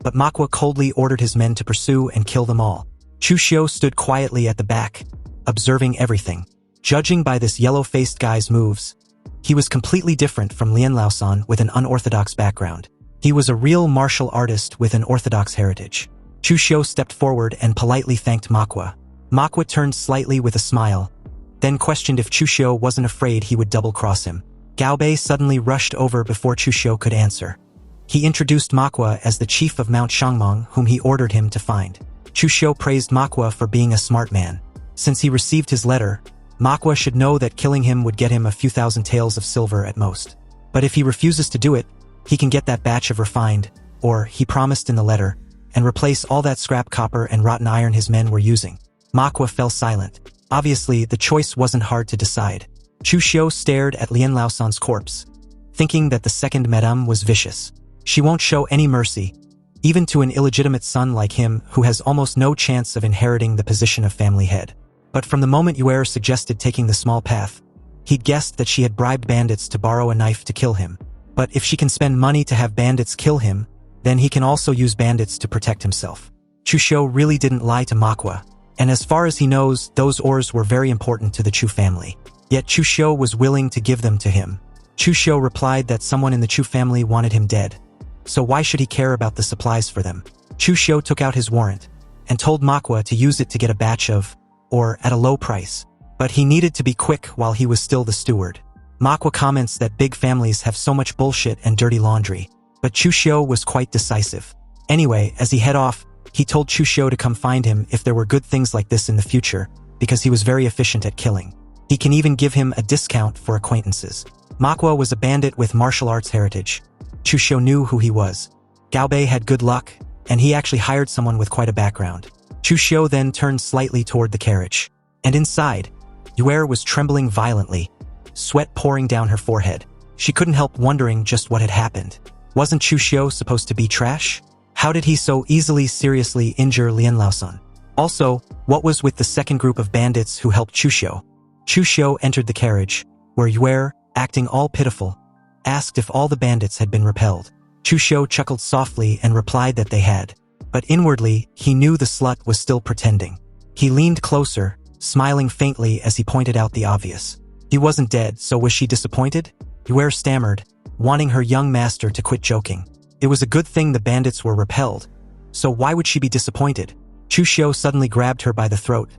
but Manhwa coldly ordered his men to pursue and kill them all. Chu Xiu stood quietly at the back, observing everything. Judging by this yellow-faced guy's moves, he was completely different from Lian Laosan with an unorthodox background. He was a real martial artist with an orthodox heritage. Chu Xiu stepped forward and politely thanked Manhwa. Manhwa turned slightly with a smile, then questioned if Chu Xiu wasn't afraid he would double-cross him. Gao Bei suddenly rushed over before Chu Xiu could answer. He introduced Manhwa as the chief of Mount Shangmang, whom he ordered him to find. Chu Xiu praised Manhwa for being a smart man. Since he received his letter, Manhwa should know that killing him would get him a few thousand taels of silver at most. But if he refuses to do it, he can get that batch of refined, or he promised in the letter, and replace all that scrap copper and rotten iron his men were using. Manhwa fell silent. Obviously, the choice wasn't hard to decide. Chu Xiu stared at Lian Laosan's corpse, thinking that the second madame was vicious. She won't show any mercy, even to an illegitimate son like him who has almost no chance of inheriting the position of family head. But from the moment Yuer suggested taking the small path, he'd guessed that she had bribed bandits to borrow a knife to kill him. But if she can spend money to have bandits kill him, then he can also use bandits to protect himself. Chu Xiu really didn't lie to Manhwa, and as far as he knows, those ores were very important to the Chu family. Yet Chu Xiu was willing to give them to him. Chu Xiu replied that someone in the Chu family wanted him dead, so why should he care about the supplies for them? Chu Xiu took out his warrant and told Manhwa to use it to get a batch of, or at a low price. But he needed to be quick while he was still the steward. Manhwa comments that big families have so much bullshit and dirty laundry, but Chu Xiu was quite decisive. Anyway, as he head off, he told Chu Xiu to come find him if there were good things like this in the future, because he was very efficient at killing. He can even give him a discount for acquaintances. Manhwa was a bandit with martial arts heritage. Chu Xiu knew who he was. Gao Bei had good luck, and he actually hired someone with quite a background. Chu Xiu then turned slightly toward the carriage. And inside, Yuer was trembling violently, sweat pouring down her forehead. She couldn't help wondering just what had happened. Wasn't Chu Xiu supposed to be trash? How did he so easily seriously injure Lian Laosan? Also, what was with the second group of bandits who helped Chu Xiu? Chu Xiu entered the carriage, where Yuer, acting all pitiful, asked if all the bandits had been repelled. Chu Xiu chuckled softly and replied that they had. But inwardly, he knew the slut was still pretending. He leaned closer, smiling faintly as he pointed out the obvious. He wasn't dead, so was she disappointed? Yuer stammered, wanting her young master to quit joking. It was a good thing the bandits were repelled, so why would she be disappointed? Chu Xiu suddenly grabbed her by the throat,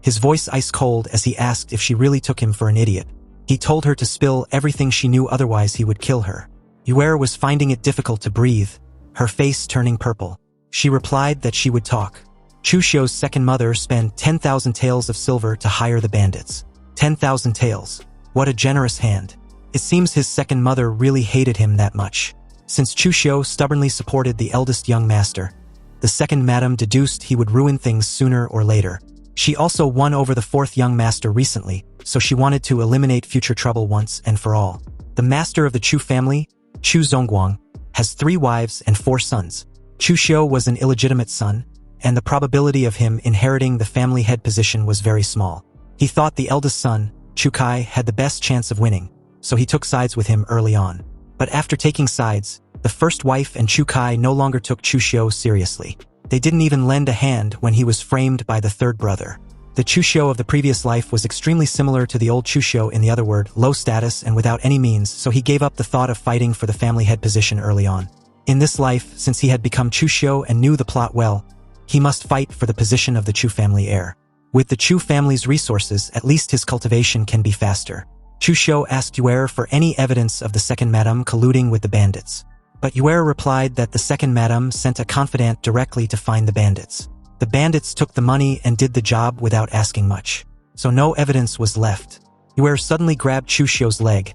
his voice ice-cold as he asked if she really took him for an idiot. He told her to spill everything she knew, otherwise he would kill her. Yuer was finding it difficult to breathe, her face turning purple. She replied that she would talk. Chu Xiu's second mother spent 10,000 taels of silver to hire the bandits. 10,000 taels. What a generous hand. It seems his second mother really hated him that much. Since Chu Xiu stubbornly supported the eldest young master, the second madam deduced he would ruin things sooner or later. She also won over the fourth young master recently, so she wanted to eliminate future trouble once and for all. The master of the Chu family, Chu Zongguang, has 3 wives and 4 sons. Chu Xiu was an illegitimate son, and the probability of him inheriting the family head position was very small. He thought the eldest son, Chu Kai, had the best chance of winning, so he took sides with him early on. But after taking sides, the first wife and Chu Kai no longer took Chu Xiu seriously. They didn't even lend a hand when he was framed by the third brother. The Chu Xiu of the previous life was extremely similar to the old Chu Xiu in the other word, low status and without any means, so he gave up the thought of fighting for the family head position early on. In this life, since he had become Chu Xiu and knew the plot well, he must fight for the position of the Chu family heir. With the Chu family's resources, at least his cultivation can be faster. Chu Xiu asked Yuer for any evidence of the second madam colluding with the bandits. But Yuer replied that the second madam sent a confidant directly to find the bandits. The bandits took the money and did the job without asking much. So no evidence was left. Yuer suddenly grabbed Chu Xiu's leg,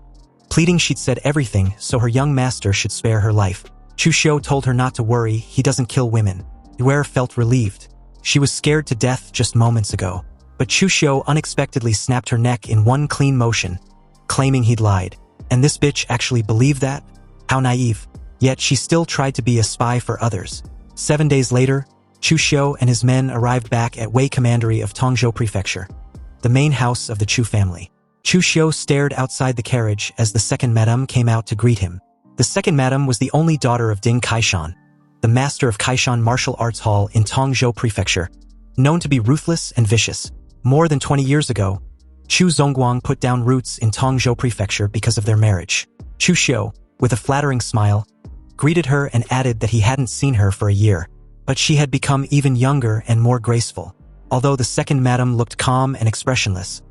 pleading she'd said everything so her young master should spare her life. Chu Xiu told her not to worry, he doesn't kill women. Yue felt relieved. She was scared to death just moments ago. But Chu Xiu unexpectedly snapped her neck in one clean motion, claiming he'd lied. And this bitch actually believed that? How naive. Yet she still tried to be a spy for others. 7 days later, Chu Xiu and his men arrived back at Wei Commandery of Tongzhou Prefecture, the main house of the Chu family. Chu Xiu stared outside the carriage as the second madame came out to greet him. The second madame was the only daughter of Ding Kaishan, the master of Kaishan Martial Arts Hall in Tongzhou Prefecture, known to be ruthless and vicious. More than 20 years ago, Chu Zongguang put down roots in Tongzhou Prefecture because of their marriage. Chu Xiu, with a flattering smile, greeted her and added that he hadn't seen her for a year, but she had become even younger and more graceful. Although the second madame looked calm and expressionless,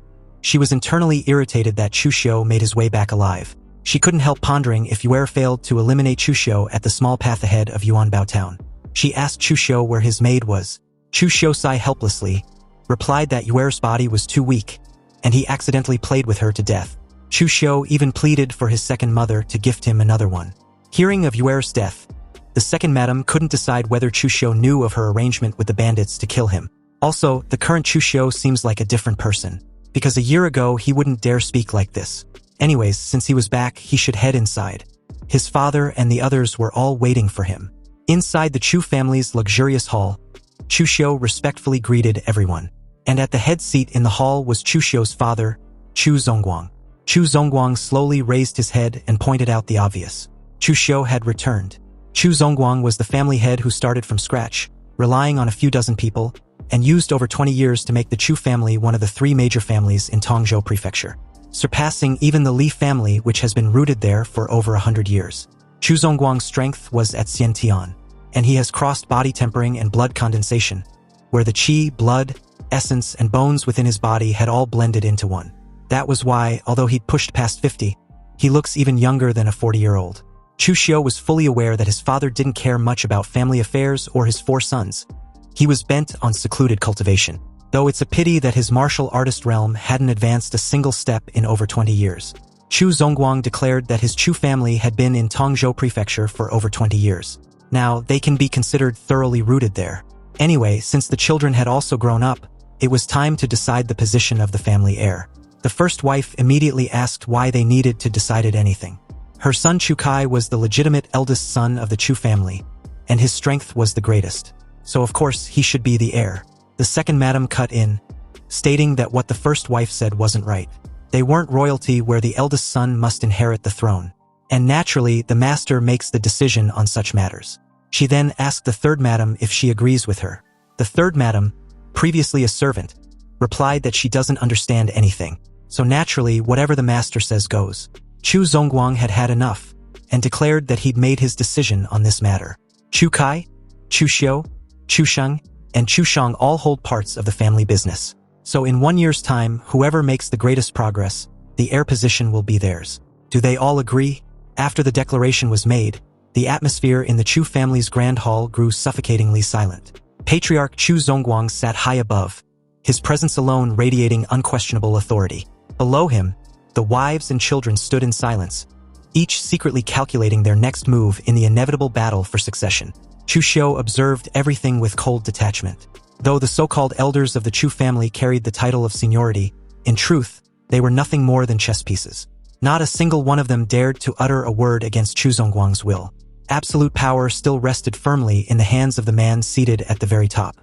she was internally irritated that Chu Xiu made his way back alive. She couldn't help pondering if Yue failed to eliminate Chu Xiu at the small path ahead of Yuanbao town. She asked Chu Xiu where his maid was. Chu Xiu sighed helplessly, replied that Yue's body was too weak, and he accidentally played with her to death. Chu Xiu even pleaded for his second mother to gift him another one. Hearing of Yue's death, the second madam couldn't decide whether Chu Xiu knew of her arrangement with the bandits to kill him. Also, the current Chu Xiu seems like a different person, because a year ago he wouldn't dare speak like this. Anyways, since he was back, he should head inside. His father and the others were all waiting for him. Inside the Chu family's luxurious hall, Chu Xiu respectfully greeted everyone. And at the head seat in the hall was Chu Xiu's father, Chu Zongguang. Chu Zongguang slowly raised his head and pointed out the obvious. Chu Xiu had returned. Chu Zongguang was the family head who started from scratch, relying on a few dozen people, and used over 20 years to make the Chu family one of the 3 major families in Tongzhou Prefecture, surpassing even the Li family, which has been rooted there for over 100 years. Chu Zongguang's strength was at Xiantian, and he has crossed body tempering and blood condensation, where the qi, blood, essence, and bones within his body had all blended into one. That was why, although he'd pushed past 50, he looks even younger than a 40-year-old. Chu Xiu was fully aware that his father didn't care much about family affairs or his 4 sons. He was bent on secluded cultivation, though it's a pity that his martial artist realm hadn't advanced a single step in over 20 years. Chu Zongguang declared that his Chu family had been in Tongzhou Prefecture for over 20 years. Now, they can be considered thoroughly rooted there. Anyway, since the children had also grown up, it was time to decide the position of the family heir. The first wife immediately asked why they needed to decide anything. Her son Chu Kai was the legitimate eldest son of the Chu family, and his strength was the greatest. So of course, he should be the heir. The second madam cut in, stating that what the first wife said wasn't right. They weren't royalty where the eldest son must inherit the throne. And naturally, the master makes the decision on such matters. She then asked the third madam if she agrees with her. The third madam, previously a servant, replied that she doesn't understand anything. So naturally, whatever the master says goes. Chu Zongguang had had enough, and declared that he'd made his decision on this matter. Chu Kai, Chu Xiu, Chu Sheng, and Chu Shang all hold parts of the family business. So in 1 year's time, whoever makes the greatest progress, the heir position will be theirs. Do they all agree? After the declaration was made, the atmosphere in the Chu family's grand hall grew suffocatingly silent. Patriarch Chu Zongguang sat high above, his presence alone radiating unquestionable authority. Below him, the wives and children stood in silence, each secretly calculating their next move in the inevitable battle for succession. Chu Xiu observed everything with cold detachment. Though the so-called elders of the Chu family carried the title of seniority, in truth, they were nothing more than chess pieces. Not a single one of them dared to utter a word against Chu Zongguang's will. Absolute power still rested firmly in the hands of the man seated at the very top.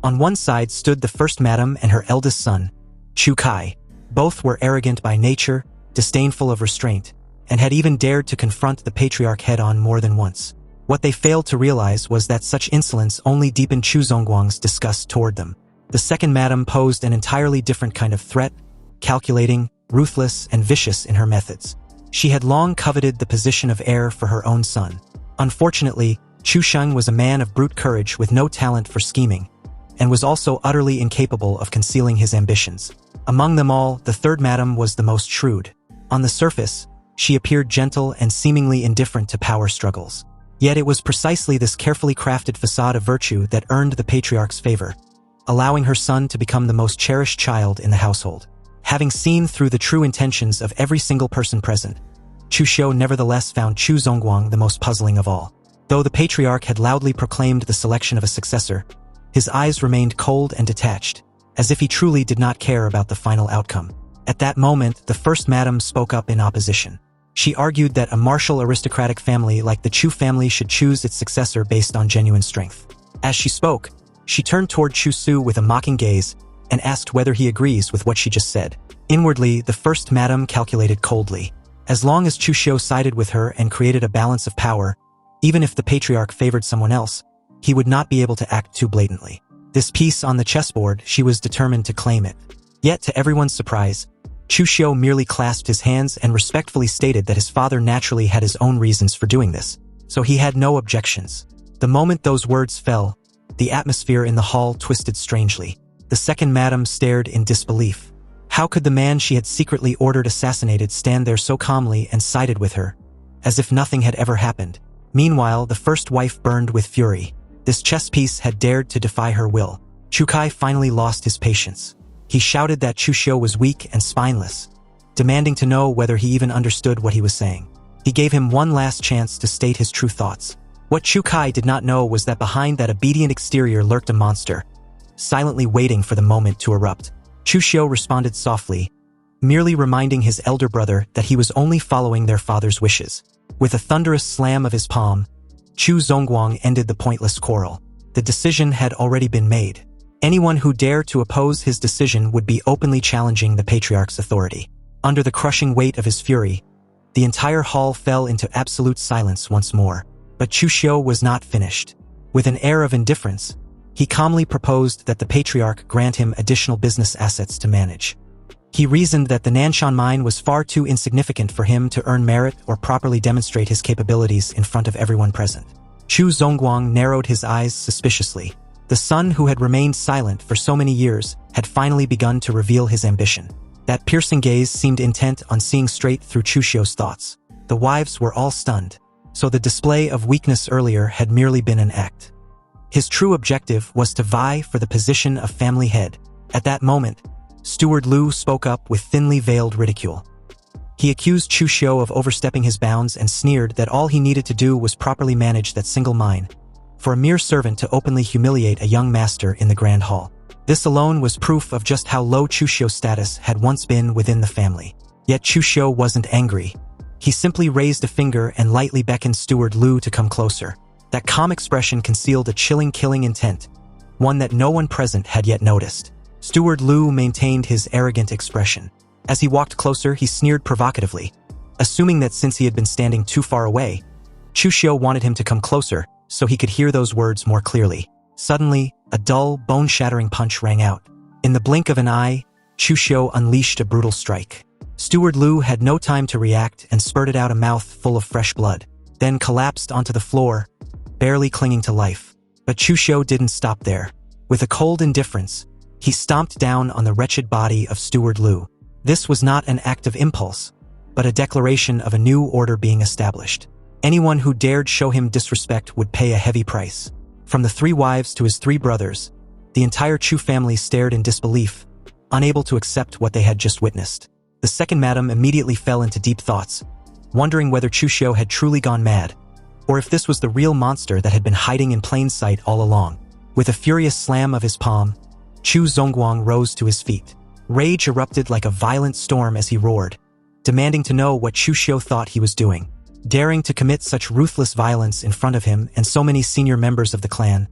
On one side stood the first madam and her eldest son, Chu Kai. Both were arrogant by nature, disdainful of restraint, and had even dared to confront the patriarch head-on more than once. What they failed to realize was that such insolence only deepened Chu Zongguang's disgust toward them. The second madam posed an entirely different kind of threat, calculating, ruthless, and vicious in her methods. She had long coveted the position of heir for her own son. Unfortunately, Chu Sheng was a man of brute courage with no talent for scheming, and was also utterly incapable of concealing his ambitions. Among them all, the third madam was the most shrewd. On the surface, she appeared gentle and seemingly indifferent to power struggles. Yet it was precisely this carefully crafted facade of virtue that earned the patriarch's favor, allowing her son to become the most cherished child in the household. Having seen through the true intentions of every single person present, Chu Xiu nevertheless found Chu Zongguang the most puzzling of all. Though the patriarch had loudly proclaimed the selection of a successor, his eyes remained cold and detached, as if he truly did not care about the final outcome. At that moment, the first madam spoke up in opposition. She argued that a martial aristocratic family like the Chu family should choose its successor based on genuine strength. As she spoke, she turned toward Chu Xiu with a mocking gaze and asked whether he agrees with what she just said. Inwardly, the first madam calculated coldly. As long as Chu Xiu sided with her and created a balance of power, even if the patriarch favored someone else, he would not be able to act too blatantly. This piece on the chessboard, she was determined to claim it. Yet, to everyone's surprise, Chu Xiu merely clasped his hands and respectfully stated that his father naturally had his own reasons for doing this, so he had no objections. The moment those words fell, the atmosphere in the hall twisted strangely. The second madam stared in disbelief. How could the man she had secretly ordered assassinated stand there so calmly and sided with her, as if nothing had ever happened? Meanwhile, the first wife burned with fury. This chess piece had dared to defy her will. Chu Kai finally lost his patience. He shouted that Chu Xiu was weak and spineless, demanding to know whether he even understood what he was saying. He gave him one last chance to state his true thoughts. What Chu Kai did not know was that behind that obedient exterior lurked a monster, silently waiting for the moment to erupt. Chu Xiu responded softly, merely reminding his elder brother that he was only following their father's wishes. With a thunderous slam of his palm, Chu Zongguang ended the pointless quarrel. The decision had already been made. Anyone who dared to oppose his decision would be openly challenging the patriarch's authority. Under the crushing weight of his fury, the entire hall fell into absolute silence once more. But Chu Xiu was not finished. With an air of indifference, he calmly proposed that the patriarch grant him additional business assets to manage. He reasoned that the Nanshan mine was far too insignificant for him to earn merit or properly demonstrate his capabilities in front of everyone present. Chu Zongguang narrowed his eyes suspiciously. The son who had remained silent for so many years had finally begun to reveal his ambition. That piercing gaze seemed intent on seeing straight through Chu Xiu's thoughts. The wives were all stunned, so the display of weakness earlier had merely been an act. His true objective was to vie for the position of family head. At that moment, Steward Lu spoke up with thinly veiled ridicule. He accused Chu Xiu of overstepping his bounds and sneered that all he needed to do was properly manage that single mine. For a mere servant to openly humiliate a young master in the Grand Hall. This alone was proof of just how low Chu Xiu's status had once been within the family. Yet Chu Xiu wasn't angry. He simply raised a finger and lightly beckoned Steward Lu to come closer. That calm expression concealed a chilling killing intent, one that no one present had yet noticed. Steward Lu maintained his arrogant expression. As he walked closer, he sneered provocatively, assuming that since he had been standing too far away, Chu Xiu wanted him to come closer so he could hear those words more clearly. Suddenly, a dull, bone-shattering punch rang out. In the blink of an eye, Chu Xiu unleashed a brutal strike. Steward Lu had no time to react and spurted out a mouth full of fresh blood, then collapsed onto the floor, barely clinging to life. But Chu Xiu didn't stop there. With a cold indifference, he stomped down on the wretched body of Steward Lu. This was not an act of impulse, but a declaration of a new order being established. Anyone who dared show him disrespect would pay a heavy price. From the three wives to his three brothers, the entire Chu family stared in disbelief, unable to accept what they had just witnessed. The second madam immediately fell into deep thoughts, wondering whether Chu Xiu had truly gone mad, or if this was the real monster that had been hiding in plain sight all along. With a furious slam of his palm, Chu Zongguang rose to his feet. Rage erupted like a violent storm as he roared, demanding to know what Chu Xiu thought he was doing. Daring to commit such ruthless violence in front of him and so many senior members of the clan,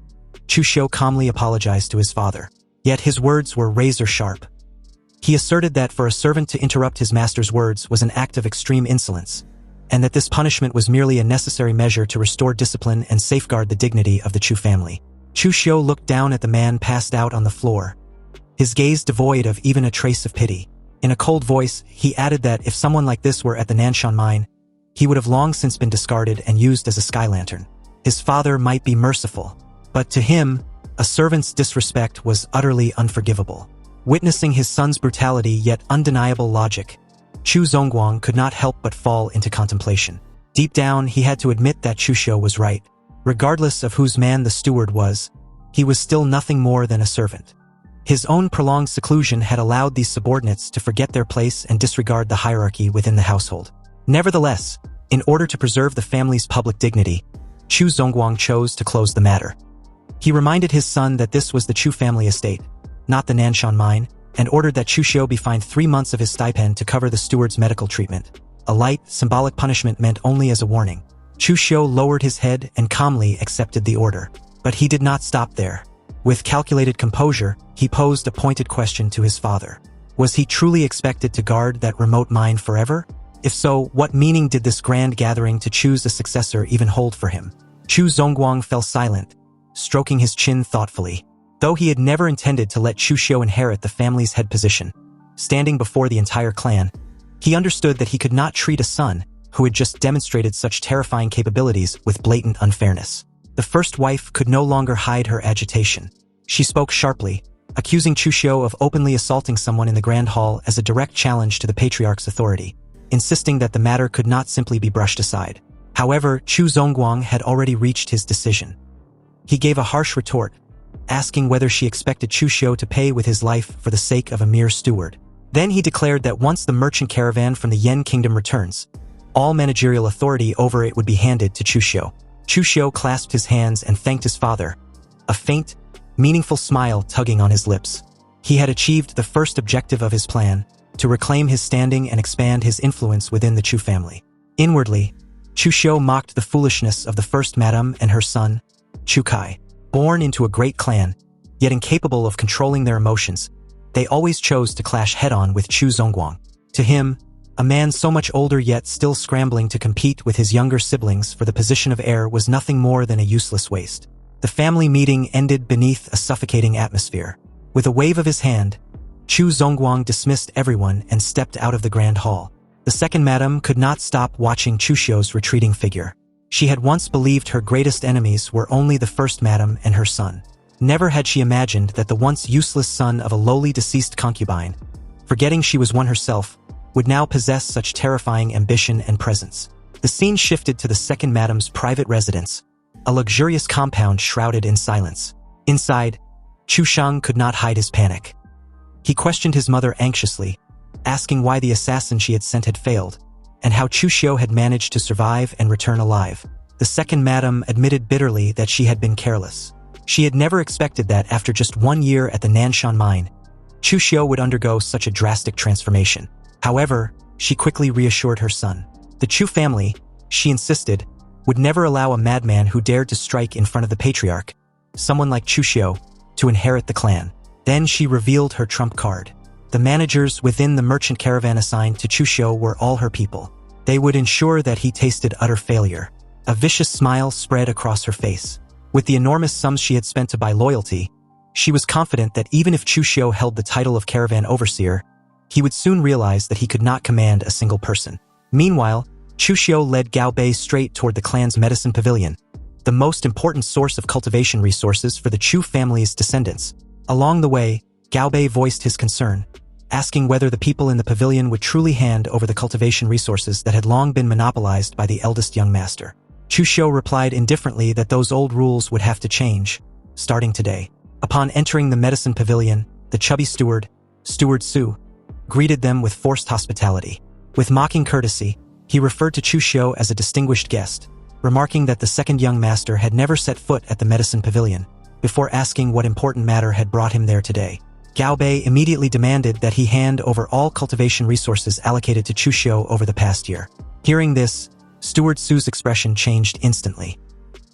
Chu Xiu calmly apologized to his father. Yet his words were razor-sharp. He asserted that for a servant to interrupt his master's words was an act of extreme insolence, and that this punishment was merely a necessary measure to restore discipline and safeguard the dignity of the Chu family. Chu Xiu looked down at the man passed out on the floor, his gaze devoid of even a trace of pity. In a cold voice, he added that if someone like this were at the Nanshan mine, he would have long since been discarded and used as a sky lantern. His father might be merciful, but to him, a servant's disrespect was utterly unforgivable. Witnessing his son's brutality yet undeniable logic, Chu Zongguang could not help but fall into contemplation. Deep down, he had to admit that Chu Xiu was right. Regardless of whose man the steward was, he was still nothing more than a servant. His own prolonged seclusion had allowed these subordinates to forget their place and disregard the hierarchy within the household. Nevertheless, in order to preserve the family's public dignity, Chu Zongguang chose to close the matter. He reminded his son that this was the Chu family estate, not the Nanshan mine, and ordered that Chu Xiu be fined 3 months of his stipend to cover the steward's medical treatment. A light, symbolic punishment meant only as a warning. Chu Xiu lowered his head and calmly accepted the order. But he did not stop there. With calculated composure, he posed a pointed question to his father. Was he truly expected to guard that remote mine forever? If so, what meaning did this grand gathering to choose a successor even hold for him? Chu Zongguang fell silent, stroking his chin thoughtfully. Though he had never intended to let Chu Xiu inherit the family's head position, standing before the entire clan, he understood that he could not treat a son who had just demonstrated such terrifying capabilities with blatant unfairness. The first wife could no longer hide her agitation. She spoke sharply, accusing Chu Xiu of openly assaulting someone in the Grand Hall as a direct challenge to the patriarch's authority, insisting that the matter could not simply be brushed aside. However, Chu Zongguang had already reached his decision. He gave a harsh retort, asking whether she expected Chu Xiu to pay with his life for the sake of a mere steward. Then he declared that once the merchant caravan from the Yen Kingdom returns, all managerial authority over it would be handed to Chu Xiu. Chu Xiu clasped his hands and thanked his father, a faint, meaningful smile tugging on his lips. He had achieved the first objective of his plan, to reclaim his standing and expand his influence within the Chu family. Inwardly, Chu Xiu mocked the foolishness of the first madam and her son, Chu Kai. Born into a great clan, yet incapable of controlling their emotions, they always chose to clash head-on with Chu Zongguang. To him, a man so much older yet still scrambling to compete with his younger siblings for the position of heir was nothing more than a useless waste. The family meeting ended beneath a suffocating atmosphere. With a wave of his hand, Chu Zongguang dismissed everyone and stepped out of the grand hall. The second madam could not stop watching Chu Xiu's retreating figure. She had once believed her greatest enemies were only the first madam and her son. Never had she imagined that the once useless son of a lowly deceased concubine, forgetting she was one herself, would now possess such terrifying ambition and presence. The scene shifted to the second madam's private residence, a luxurious compound shrouded in silence. Inside, Chu Shang could not hide his panic. He questioned his mother anxiously, asking why the assassin she had sent had failed, and how Chu Xiu had managed to survive and return alive. The second madam admitted bitterly that she had been careless. She had never expected that after just 1 year at the Nanshan mine, Chu Xiu would undergo such a drastic transformation. However, she quickly reassured her son. The Chu family, she insisted, would never allow a madman who dared to strike in front of the patriarch, someone like Chu Xiu, to inherit the clan. Then she revealed her trump card. The managers within the merchant caravan assigned to Chu Xiu were all her people. They would ensure that he tasted utter failure. A vicious smile spread across her face. With the enormous sums she had spent to buy loyalty, she was confident that even if Chu Xiu held the title of caravan overseer, he would soon realize that he could not command a single person. Meanwhile, Chu Xiu led Gao Bei straight toward the clan's medicine pavilion, the most important source of cultivation resources for the Chu family's descendants. Along the way, Gao Bei voiced his concern, asking whether the people in the pavilion would truly hand over the cultivation resources that had long been monopolized by the eldest young master. Chu Xiu replied indifferently that those old rules would have to change, starting today. Upon entering the medicine pavilion, the chubby steward, Steward Su, greeted them with forced hospitality. With mocking courtesy, he referred to Chu Xiu as a distinguished guest, remarking that the second young master had never set foot at the medicine pavilion, before asking what important matter had brought him there today. Gao Bei immediately demanded that he hand over all cultivation resources allocated to Chu Xiu over the past year. Hearing this, Steward Su's expression changed instantly.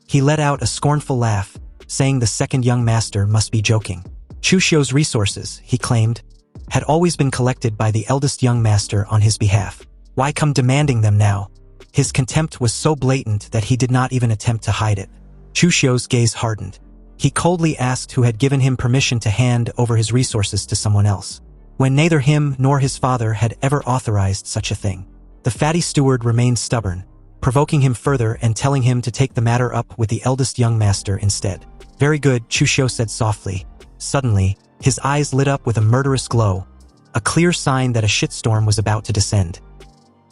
He let out a scornful laugh, saying the second young master must be joking. Chu Xiu's resources, he claimed, had always been collected by the eldest young master on his behalf. Why come demanding them now? His contempt was so blatant that he did not even attempt to hide it. Chu Xiu's gaze hardened. He coldly asked who had given him permission to hand over his resources to someone else, when neither him nor his father had ever authorized such a thing. The fatty steward remained stubborn, provoking him further and telling him to take the matter up with the eldest young master instead. Very good, Chu Xiu said softly. Suddenly, his eyes lit up with a murderous glow, a clear sign that a shitstorm was about to descend.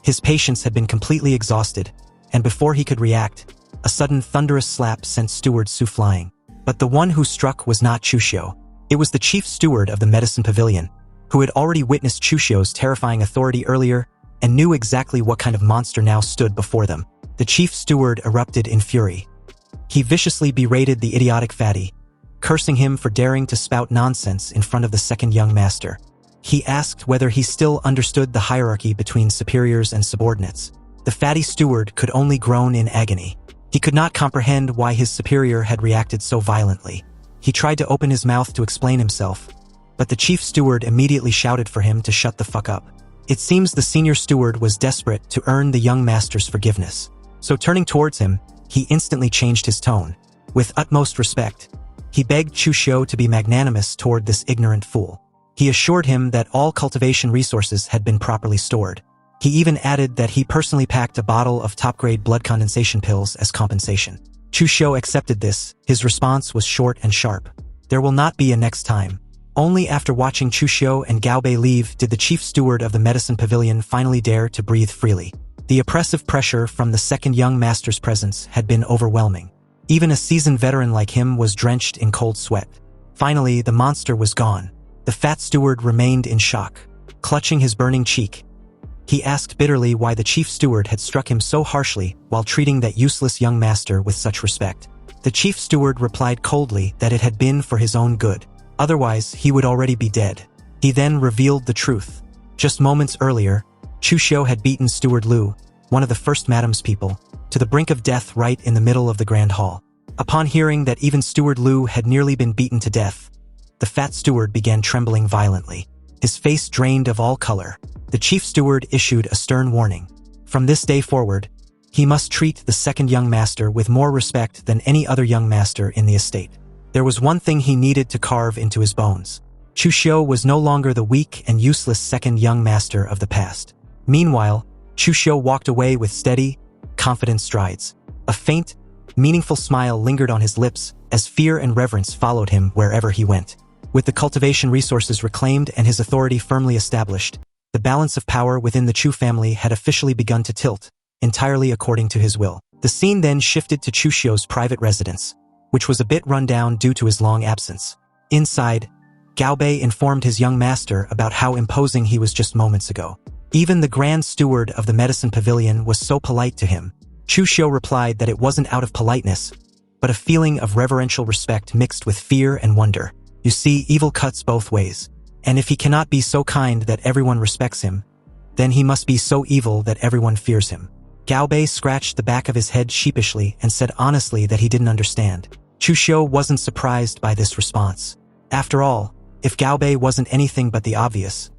His patience had been completely exhausted, and before he could react, a sudden thunderous slap sent Steward Su flying. But the one who struck was not Chu Xiu. It was the chief steward of the medicine pavilion, who had already witnessed Chu Xiu's terrifying authority earlier and knew exactly what kind of monster now stood before them. The chief steward erupted in fury. He viciously berated the idiotic fatty, cursing him for daring to spout nonsense in front of the second young master. He asked whether he still understood the hierarchy between superiors and subordinates. The fatty steward could only groan in agony. He could not comprehend why his superior had reacted so violently. He tried to open his mouth to explain himself, but the chief steward immediately shouted for him to shut the fuck up. It seems the senior steward was desperate to earn the young master's forgiveness. So turning towards him, he instantly changed his tone. With utmost respect, he begged Chu Xiu to be magnanimous toward this ignorant fool. He assured him that all cultivation resources had been properly stored. He even added that he personally packed a bottle of top-grade blood condensation pills as compensation. Chu Xiu accepted this. His response was short and sharp. There will not be a next time. Only after watching Chu Xiu and Gao Bei leave did the chief steward of the medicine pavilion finally dare to breathe freely. The oppressive pressure from the second young master's presence had been overwhelming. Even a seasoned veteran like him was drenched in cold sweat. Finally, the monster was gone. The fat steward remained in shock. Clutching his burning cheek, he asked bitterly why the chief steward had struck him so harshly while treating that useless young master with such respect. The chief steward replied coldly that it had been for his own good. Otherwise, he would already be dead. He then revealed the truth. Just moments earlier, Chu Xiu had beaten Steward Lu, one of the first Madam's people, to the brink of death right in the middle of the Grand Hall. Upon hearing that even Steward Lu had nearly been beaten to death, the fat steward began trembling violently. His face drained of all color. The chief steward issued a stern warning. From this day forward, he must treat the second young master with more respect than any other young master in the estate. There was one thing he needed to carve into his bones. Chu Xiu was no longer the weak and useless second young master of the past. Meanwhile, Chu Xiu walked away with steady, confident strides. A faint, meaningful smile lingered on his lips as fear and reverence followed him wherever he went. With the cultivation resources reclaimed and his authority firmly established, the balance of power within the Chu family had officially begun to tilt, entirely according to his will. The scene then shifted to Chu Xiu's private residence, which was a bit run down due to his long absence. Inside, Gao Bei informed his young master about how imposing he was just moments ago. Even the grand steward of the medicine pavilion was so polite to him. Chu Xiu replied that it wasn't out of politeness, but a feeling of reverential respect mixed with fear and wonder. You see, evil cuts both ways. And if he cannot be so kind that everyone respects him, then he must be so evil that everyone fears him. Gao Bei scratched the back of his head sheepishly and said honestly that he didn't understand. Chu Xiu wasn't surprised by this response. After all, if Gao Bei wasn't anything but the obvious,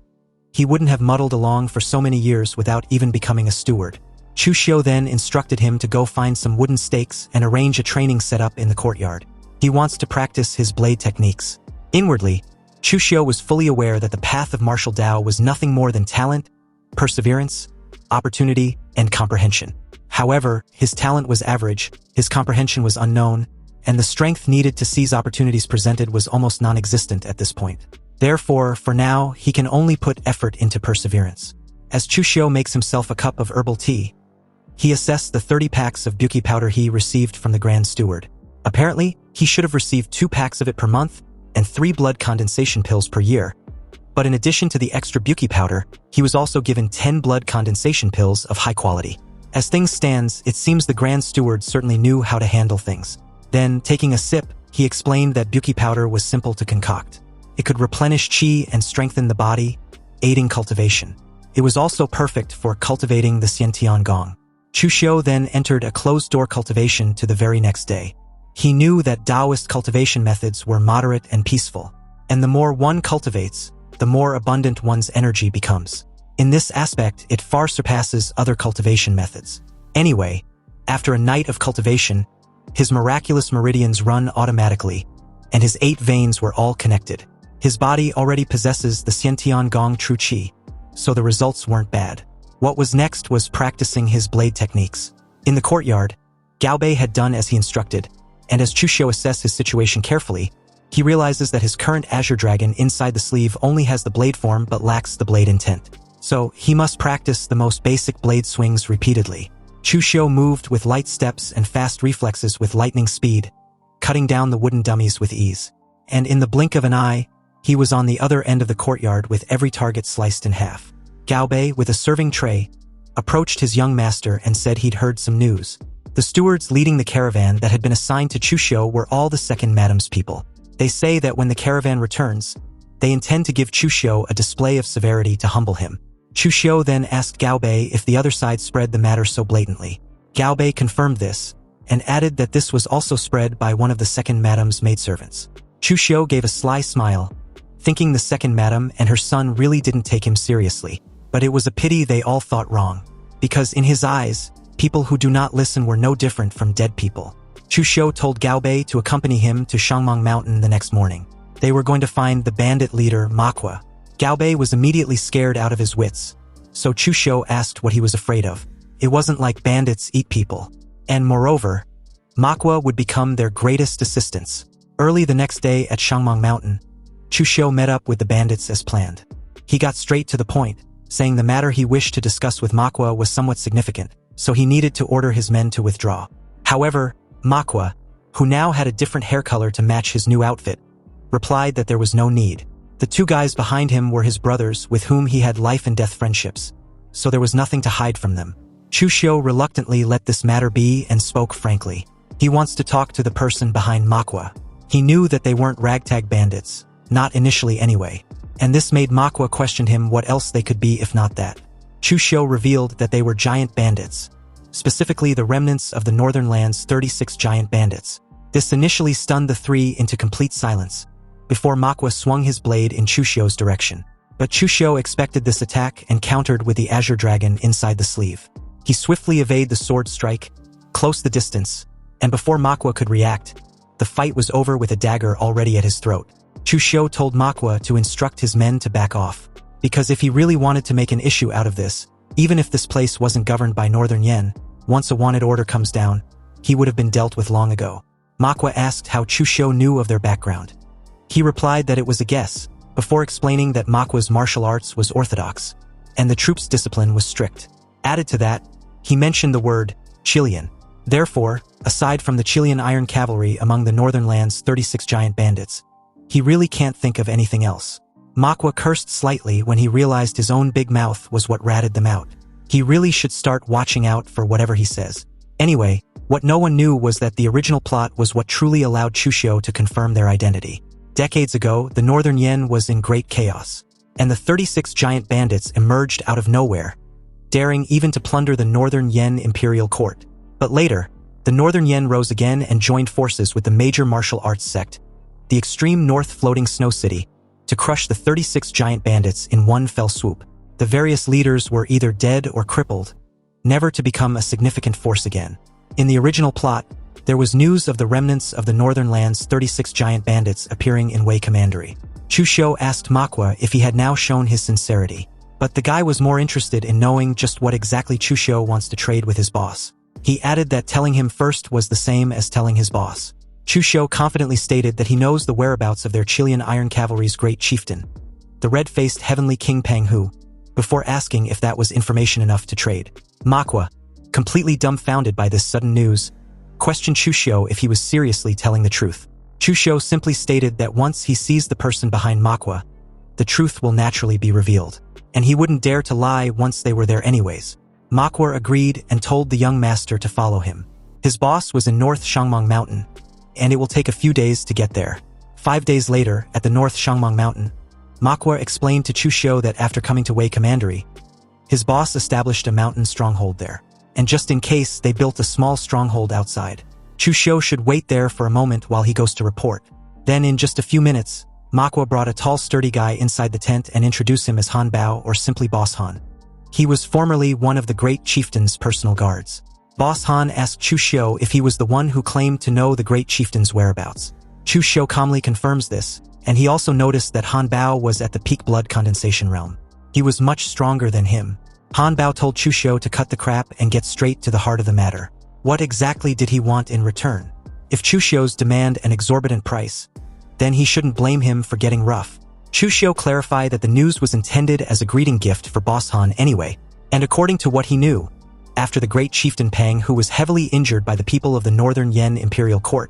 he wouldn't have muddled along for so many years without even becoming a steward. Chu Xiu then instructed him to go find some wooden stakes and arrange a training setup in the courtyard. He wants to practice his blade techniques. Inwardly, Chu Xiu was fully aware that the path of martial Dao was nothing more than talent, perseverance, opportunity, and comprehension. However, his talent was average, his comprehension was unknown, and the strength needed to seize opportunities presented was almost non-existent at this point. Therefore, for now, he can only put effort into perseverance. As Chu Xiu makes himself a cup of herbal tea, he assessed the 30 packs of Buki powder he received from the Grand Steward. Apparently, he should have received 2 packs of it per month and 3 blood condensation pills per year. But in addition to the extra Buki powder, he was also given 10 blood condensation pills of high quality. As things stands, it seems the Grand Steward certainly knew how to handle things. Then, taking a sip, he explained that Buki powder was simple to concoct. It could replenish qi and strengthen the body, aiding cultivation. It was also perfect for cultivating the Xiantian Gong. Chu Xiu then entered a closed-door cultivation to the very next day. He knew that Taoist cultivation methods were moderate and peaceful, and the more one cultivates, the more abundant one's energy becomes. In this aspect, it far surpasses other cultivation methods. Anyway, after a night of cultivation, his miraculous meridians run automatically, and his 8 veins were all connected. His body already possesses the Xiantian Gong True Qi, so the results weren't bad. What was next was practicing his blade techniques. In the courtyard, Gao Bei had done as he instructed, and as Chu Xiu assessed his situation carefully, he realizes that his current Azure Dragon inside the sleeve only has the blade form but lacks the blade intent. So, he must practice the most basic blade swings repeatedly. Chu Xiu moved with light steps and fast reflexes with lightning speed, cutting down the wooden dummies with ease. And in the blink of an eye, he was on the other end of the courtyard with every target sliced in half. Gao Bei, with a serving tray, approached his young master and said he'd heard some news. The stewards leading the caravan that had been assigned to Chu Xiu were all the second madam's people. They say that when the caravan returns, they intend to give Chu Xiu a display of severity to humble him. Chu Xiu then asked Gao Bei if the other side spread the matter so blatantly. Gao Bei confirmed this, and added that this was also spread by one of the second madam's maidservants. Chu Xiu gave a sly smile, thinking the second madam and her son really didn't take him seriously. But it was a pity they all thought wrong, because in his eyes, people who do not listen were no different from dead people. Chu Xiu told Gao Bei to accompany him to Shangmang Mountain the next morning. They were going to find the bandit leader Manhwa. Gao Bei was immediately scared out of his wits, so Chu Xiu asked what he was afraid of. It wasn't like bandits eat people. And moreover, Manhwa would become their greatest assistance. Early the next day at Shangmang Mountain, Chu Xiu met up with the bandits as planned. He got straight to the point, saying the matter he wished to discuss with Manhwa was somewhat significant, so he needed to order his men to withdraw. However, Manhwa, who now had a different hair color to match his new outfit, replied that there was no need. The two guys behind him were his brothers with whom he had life-and-death friendships, so there was nothing to hide from them. Chu Xiu reluctantly let this matter be and spoke frankly. He wants to talk to the person behind Manhwa. He knew that they weren't ragtag bandits, not initially anyway, and this made Manhwa question him what else they could be if not that. Chu Xiu revealed that they were giant bandits, specifically the remnants of the Northern Land's 36 giant bandits. This initially stunned the three into complete silence, before Manhwa swung his blade in Chu Xiu's direction. But Chu Xiu expected this attack and countered with the Azure Dragon inside the sleeve. He swiftly evaded the sword strike, close the distance, and before Manhwa could react, the fight was over with a dagger already at his throat. Chu Xiu told Manhwa to instruct his men to back off, because if he really wanted to make an issue out of this, even if this place wasn't governed by Northern Yen, once a wanted order comes down, he would have been dealt with long ago. Manhwa asked how Chu Xiu knew of their background. He replied that it was a guess, before explaining that Manhwa's martial arts was orthodox, and the troops' discipline was strict. Added to that, he mentioned the word Chilean. Therefore, aside from the Chilean Iron Cavalry among the Northern Land's 36 giant bandits, he really can't think of anything else. Manhwa cursed slightly when he realized his own big mouth was what ratted them out. He really should start watching out for whatever he says. Anyway, what no one knew was that the original plot was what truly allowed Chu Xiu to confirm their identity. Decades ago, the Northern Yen was in great chaos, and the 36 giant bandits emerged out of nowhere, daring even to plunder the Northern Yen imperial court. But later, the Northern Yen rose again and joined forces with the major martial arts sect, the extreme north floating snow city, to crush the 36 giant bandits in one fell swoop. The various leaders were either dead or crippled, never to become a significant force again. In the original plot, there was news of the remnants of the Northern Land's 36 giant bandits appearing in Wei Commandery. Chu Xiu asked Manhwa if he had now shown his sincerity, but the guy was more interested in knowing just what exactly Chu Xiu wants to trade with his boss. He added that telling him first was the same as telling his boss. Chu Xiu confidently stated that he knows the whereabouts of their Chilean Iron Cavalry's great chieftain, the red-faced Heavenly King Pang Hu, before asking if that was information enough to trade. Manhwa, completely dumbfounded by this sudden news, questioned Chu Xiu if he was seriously telling the truth. Chu Xiu simply stated that once he sees the person behind Manhwa, the truth will naturally be revealed, and he wouldn't dare to lie once they were there anyways. Manhwa agreed and told the young master to follow him. His boss was in North Shangmang Mountain, and it will take a few days to get there. 5 days later, at the North Shangmang Mountain, Manhwa explained to Chu Xiu that after coming to Wei Commandery, his boss established a mountain stronghold there, and just in case they built a small stronghold outside. Chu Xiu should wait there for a moment while he goes to report. Then in just a few minutes, Manhwa brought a tall sturdy guy inside the tent and introduced him as Han Bao, or simply Boss Han. He was formerly one of the great chieftain's personal guards. Boss Han asked Chu Xiu if he was the one who claimed to know the great chieftain's whereabouts. Chu Xiu calmly confirms this, and he also noticed that Han Bao was at the peak blood condensation realm. He was much stronger than him. Han Bao told Chu Xiu to cut the crap and get straight to the heart of the matter. What exactly did he want in return? If Chu Xiu's demand an exorbitant price, then he shouldn't blame him for getting rough. Chu Xiu clarified that the news was intended as a greeting gift for Boss Han anyway, and according to what he knew, after the great chieftain Pang, who was heavily injured by the people of the Northern Yen Imperial Court,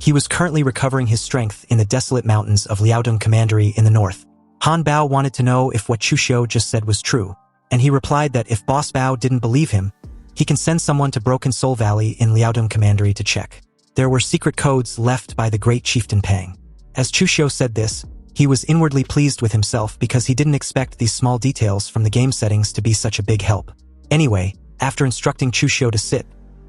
he was currently recovering his strength in the desolate mountains of Liaodong Commandery in the north. Han Bao wanted to know if what Chu Xiu just said was true. and he replied that if Boss Bao didn't believe him, he can send someone to Broken Soul Valley in Liaodong Commandery to check. There were secret codes left by the great chieftain Pang. As Chu Xiu said this, he was inwardly pleased with himself because he didn't expect these small details from the game settings to be such a big help. Anyway, after instructing Chu Xiu to sit,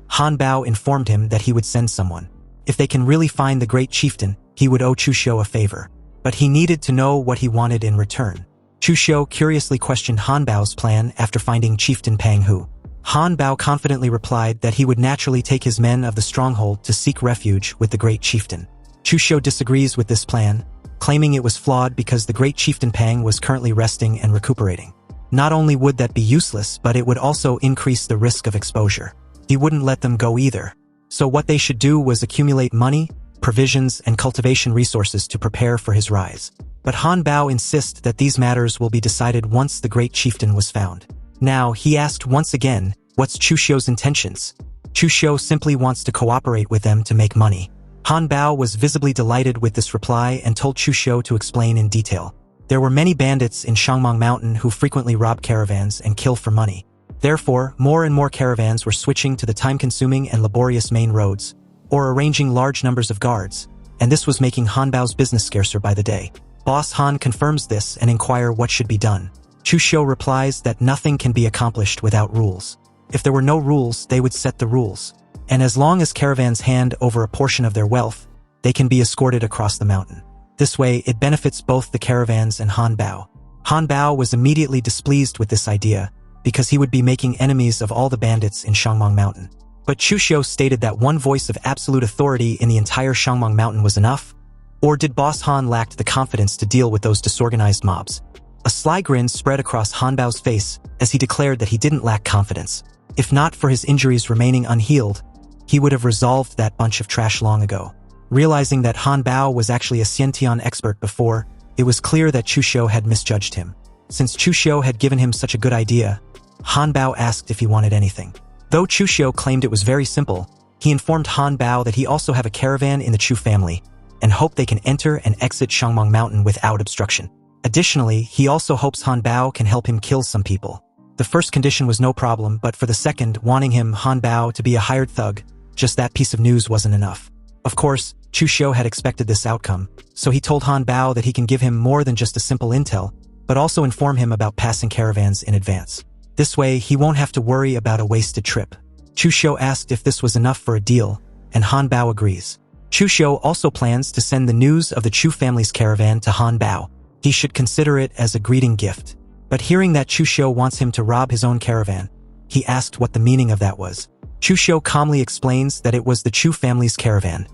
Han Bao informed him that he would send someone. If they can really find the great chieftain, he would owe Chu Xiu a favor. But he needed to know what he wanted in return. Chu Xiu curiously questioned Han Bao's plan after finding Chieftain Pang Hu. Han Bao confidently replied that he would naturally take his men of the stronghold to seek refuge with the great chieftain. Chu Xiu disagrees with this plan, claiming it was flawed because the great chieftain Pang was currently resting and recuperating. Not only would that be useless, but it would also increase the risk of exposure. He wouldn't let them go either. So what they should do was accumulate money, provisions, and cultivation resources to prepare for his rise. But Han Bao insists that these matters will be decided once the great chieftain was found. Now, he asked once again, what's Chu Xiu's intentions? Chu Xiu simply wants to cooperate with them to make money. Han Bao was visibly delighted with this reply and told Chu Xiu to explain in detail. There were many bandits in Shangmang Mountain who frequently rob caravans and kill for money. Therefore, more and more caravans were switching to the time-consuming and laborious main roads, or arranging large numbers of guards, and this was making Han Bao's business scarcer by the day. Boss Han confirms this and inquires what should be done. Chu Xiu replies that nothing can be accomplished without rules. If there were no rules, they would set the rules. And as long as caravans hand over a portion of their wealth, they can be escorted across the mountain. This way, it benefits both the caravans and Han Bao. Han Bao was immediately displeased with this idea, because he would be making enemies of all the bandits in Shangmang Mountain. But Chu Xiu stated that one voice of absolute authority in the entire Shangmang Mountain was enough? Or did Boss Han lack the confidence to deal with those disorganized mobs? A sly grin spread across Han Bao's face as he declared that he didn't lack confidence. If not for his injuries remaining unhealed, he would have resolved that bunch of trash long ago. Realizing that Han Bao was actually a Xiantian expert before, it was clear that Chu Xiu had misjudged him. Since Chu Xiu had given him such a good idea, Han Bao asked if he wanted anything. Though Chu Xiu claimed it was very simple, he informed Han Bao that he also have a caravan in the Chu family, and hoped they can enter and exit Shangmang Mountain without obstruction. Additionally, he also hopes Han Bao can help him kill some people. The first condition was no problem, but for the second, wanting him, Han Bao, to be a hired thug, just that piece of news wasn't enough. Of course, Chu Xiu had expected this outcome, so he told Han Bao that he can give him more than just a simple intel, but also inform him about passing caravans in advance. This way, he won't have to worry about a wasted trip. Chu Xiu asked if this was enough for a deal, and Han Bao agrees. Chu Xiu also plans to send the news of the Chu family's caravan to Han Bao. He should consider it as a greeting gift. But hearing that Chu Xiu wants him to rob his own caravan, he asked what the meaning of that was. Chu Xiu calmly explains that it was the Chu family's caravan,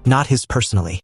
not his personally.